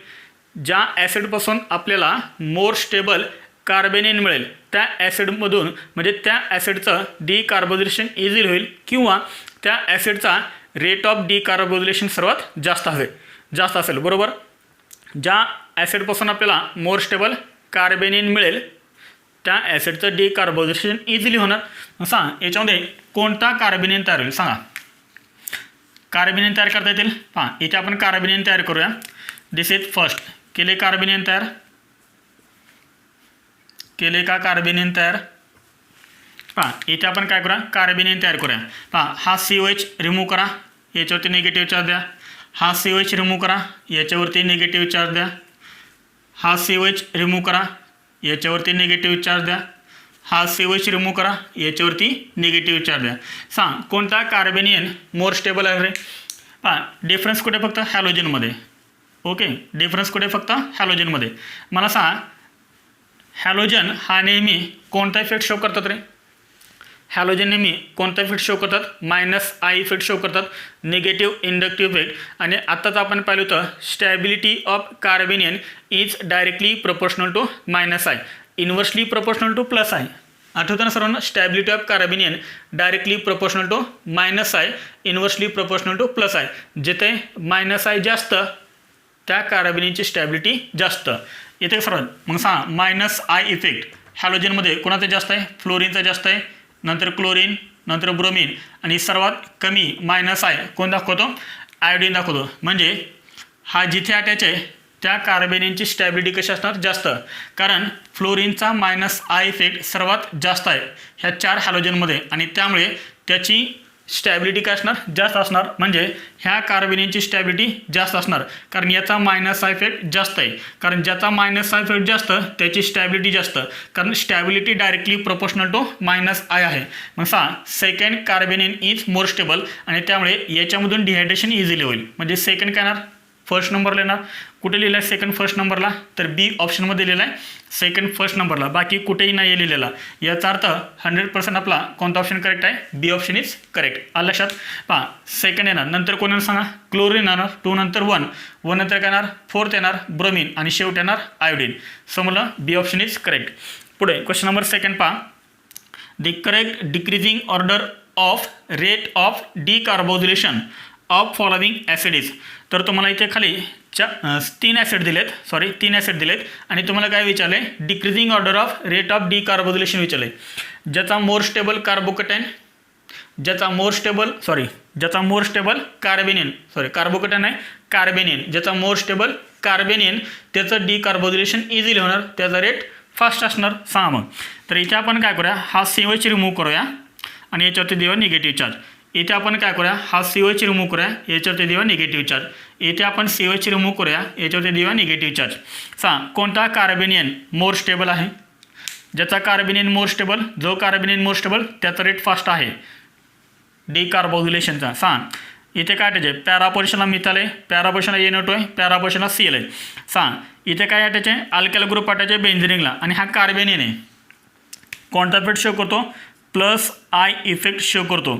ज्या ॲसिडपासून आपल्याला मोर स्टेबल कार्बेनियन मिळेल त्या ॲसिडमधून, म्हणजे त्या ॲसिडचं डिकार्बोक्सिलेशन इझिली होईल किंवा त्या ॲसिडचा रेट ऑफ डिकार्बोक्सिलेशन सर्वात जास्त असेल. बरोबर. ज्या ॲसिडपासून आपल्याला मोर स्टेबल कार्बेनियन मिळेल त्या ॲसिडचं डिकार्बोक्सिलेशन इझिली होणार. सांगा याच्यामध्ये कोणता कार्बेनियन तयार होईल? सांगा. कार्बेनियन तयार करता येतील? इथे आपण कार्बेनियन तयार करूया. दिस इज फर्स्ट. केले कार्बेनियन तयार? केले का कार्बेनियन तयार? इथे आपण काय करूया? कार्बेनियन तयार करूया. हा COH रिमूव्ह करा, याच्यावरती निगेटिव्ह चार्ज द्या. हा COH रिमूव्ह करा, याच्यावरती निगेटिव्ह चार्ज द्या. हा COH रिमूव्ह करा, याच्यावरती निगेटिव्ह चार्ज द्या. हा COH रिमूव्ह करा, याच्यावरती निगेटिव्ह चार्ज द्या. सांग कोणता कार्बेनियन मोर स्टेबल आहे रे? डिफरन्स कुठे? फक्त हॅलोजनमध्ये. ओके, डिफरन्स कुठे? फक्त हॅलोजनमध्ये. मला सांग हॅलोजन हा नेहमी कोणता इफेक्ट शो करतात रे? हॅलोजन नेहमी कोणता इफेक्ट शो करतात? -I इफेक्ट शो करतात, निगेटिव्ह इंडक्टिव्ह इफेक्ट. आणि आत्ताच आपण पाहिलं होतं stability of carbanion is directly proportional to -I, inversely proportional to +I. आठवतं ना सर्वांना? Stability of carbanion directly proportional to -I, inversely proportional to +I. जिथे -I जास्त त्या कार्बेनियनची स्टॅबिलिटी जास्त. इथे सर्वात मग सांगा -I इफेक्ट हॅलोजनमध्ये कोणाचा जास्त आहे? फ्लोरीनचा जास्त आहे, नंतर क्लोरीन, नंतर ब्रोमीन, आणि सर्वात कमी -I कोण दाखवतो? आयोडीन दाखवतो. म्हणजे हा जिथे अटॅच आहे त्या कार्बेनियनची स्टॅबिलिटी कशी असणार? जास्त. कारण फ्लोरीनचा -I इफेक्ट सर्वात जास्त आहे ह्या 4 हॅलोजनमध्ये, आणि त्यामुळे त्याची स्टॅबिलिटी काय असणार? जास्त असणार. म्हणजे ह्या कार्बेनियनची स्टॅबिलिटी जास्त असणार, कारण याचा -I इफेक्ट जास्त आहे. कारण ज्याचा -I इफेक्ट जास्त त्याची स्टॅबिलिटी जास्त, कारण stability directly proportional to -I आहे. मग second carbanion is more stable, आणि त्यामुळे याच्यामधून डिहायड्रेशन इझिली होईल. म्हणजे सेकंड काय येणार? फर्स्ट नंबरला येणार. कुठे लिहिलं आहे सेकंड फर्स्ट नंबरला? तर बी ऑप्शनमध्ये लिहिलं आहे सेकंड फर्स्ट नंबरला, बाकी कुठेही नाही लिहिलेला. याचा अर्थ 100% आपला कोणता ऑप्शन करेक्ट आहे? बी ऑप्शन इज करेक्ट. आलं लक्षात? सेकंड येणार. नंतर कोण येणार सांगा? क्लोरीन येणार. 2 नंतर 1 नंतर काय येणार? 4th येणार ब्रोमीन, आणि शेवट येणार आयोडीन. समजलं? बी ऑप्शन इज करेक्ट. पुढे क्वेश्चन नंबर 2 पहा. The correct decreasing order of rate of decarboxylation of following acid is. तर तुम्हाला इथे खाली 3 ॲसिड दिलेत, आणि तुम्हाला काय विचारले? Decreasing order of rate of decarboxylation विचारले. ज्याचा मोर स्टेबल कार्बोकेटाईन, ज्याचा मोर स्टेबल कार्बेनियन, कार्बोकेटाईन आहे कार्बेनियन, ज्याचा मोर स्टेबल कार्बेनियन त्याचं डिकार्बोक्सिलेशन इझिली होणार, त्याचा रेट फास्ट असणार. सांगा मग. तर इथे आपण काय करूया? हा COH रिमूव्ह करूया, आणि याच्यावरती देऊया निगेटिव्ह चार्ज. इथे आपण काय करूया? हा COH रिमूव्ह करूया, याच्यावरती देऊया निगेटिव्ह चार्ज. इथे आपण COH रिमूव्ह करूया, याच्यावरती देऊया निगेटिव्ह चार्ज. कोणता कार्बेनियन मोर स्टेबल आहे? ज्याचा कार्बेनियन मोर स्टेबल, जो कार्बेनियन मोर स्टेबल त्याचा रेट फास्ट आहे डिकार्बोक्सिलेशनचा. इथे काय अटॅच आहे? पॅरापोर्शनला मिथाल आहे, पॅरापोर्शनला NO2 आहे, पॅरापोर्शनला Cl आहे. इथे काय अटॅच आहे? अल्काइल ग्रुप अटॅच आहे बेन्झिनला, आणि हा कार्बेनियन आहे. कोणता इफेक्ट शो करतो? +I इफेक्ट शो करतो.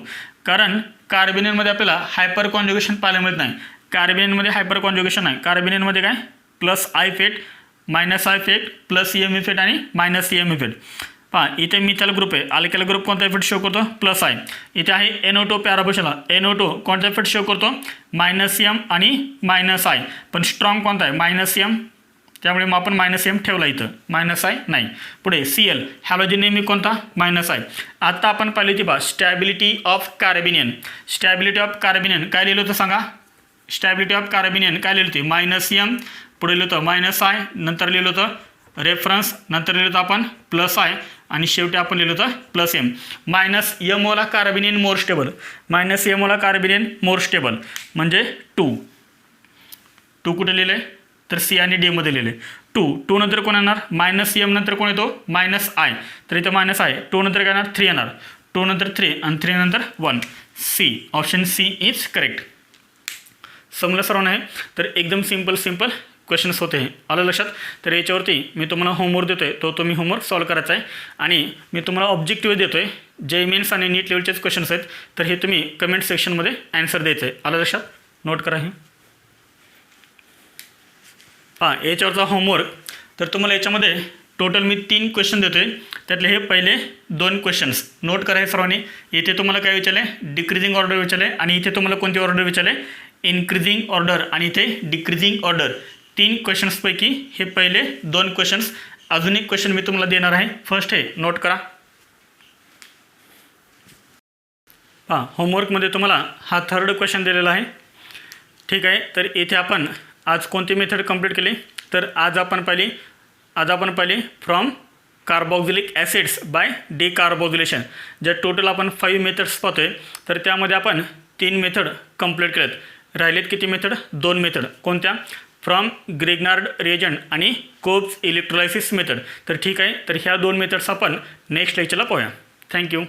कारण कार्बेनियनमध्ये आपल्याला हायपर कॉन्जुगेशन पाहायला मिळत नाही. कार्बेनियनमध्ये हायपर कॉन्जुगेशन आहे. कार्बेनियनमध्ये काय? +I effect, -I effect, +M effect आणि -M इफेक्ट. इथे मिथाइल ग्रुप आहे. अल्काइल ग्रुप कोणता इफेक्ट शो करतो? +I. इथे आहे NO2 पॅरापोर्शनला. NO2 कोणता इफेक्ट शो करतो? -M आणि -I. पण स्ट्रॉंग कोणता आहे? -M त्यामुळे मग आपण मायनस एम ठेवला इथं, मायनस आय नाही. पुढे Cl हॅलोजन नेहमी कोणता मायनस आय. आता आपण पाहिली होती बा stability of carbanion. Stability of कार्बेनियन काय लिहिलं होतं सांगा. स्टॅबिलिटी ऑफ कार्बेनियन काय लिहिलं होती मायनस एम, पुढे लिहिलं होतं मायनस आय, नंतर लिहिलं होतं रेफरन्स, नंतर लिहिलं होतं आपण प्लस आय आणि शेवटी आपण लिहिलं होतं प्लस एम. मायनस एम ओला कार्बेनियन मोर स्टेबल, मायनस एम ओला कार्बेनियन मोर स्टेबल म्हणजे 2. कुठे लिहिले तर सी आणि डी मध्ये लिहिले. 2 नंतर कोण येणार मायनस एम नंतर कोण येतो मायनस आय, तर इथं मायनस आय. 2 नंतर काय येणार 3 येणार, 2 नंतर 3 आणि 3 नंतर 1. C option C is correct. समजलं सर्वांना आहे. तर एकदम सिंपल क्वेश्चन्स होते. आलं लक्षात. तर याच्यावरती मी तुम्हाला होमवर्क देतो आहे, तो तुम्ही होमवर्क सॉल्व करायचा आहे आणि मी तुम्हाला ऑब्जेक्टिव्ह देतो आहे. जे मेन्स आणि नीट लेवलचेच क्वेश्चन्स आहेत, तर हे तुम्ही कमेंट सेक्शनमध्ये ॲन्सर द्यायचं आहे. आलं लक्षात. नोट करा हे. याच्यावरचा होमवर्क. तर तुम्हाला याच्यामध्ये टोटल मी 3 क्वेश्चन देतो आहे. त्यातले हे पहिले 2 क्वेश्चन्स नोट करा हे सर्वांनी. इथे तुम्हाला काय विचारले डिक्रीजिंग ऑर्डर विचारले आणि इथे तुम्हाला कोणती ऑर्डर विचारले इन्क्रीजिंग ऑर्डर आणि इथे डिक्रीजिंग ऑर्डर. 3 क्वेश्चन्सपैकी हे पहिले 2 क्वेश्चन्स. अजून एक क्वेश्चन मी तुम्हाला देणार आहे. फर्स्ट हे नोट करा. होमवर्कमध्ये तुम्हाला हा 3rd क्वेश्चन दिलेला आहे. ठीक आहे. तर इथे आपण आज कोणती मेथड कंप्लीट केली, तर आज आपण पाहिली from carboxylic acids by decarboxylation. जर टोटल आपण 5 मेथड्स पाहतोय, तर त्यामध्ये आपण 3 मेथड कंप्लीट केलेत. राहिलेत किती मेथड 2 मेथड. कोणत्या फ्रॉम ग्रिग्नार्ड रिएजंट आणि कोब्स इलेक्ट्रोलायसिस मेथड. तर ठीक आहे. तर ह्या 2 मेथड्स आपण नेक्स्ट लेक्चरला पाहूया. थँक्यू.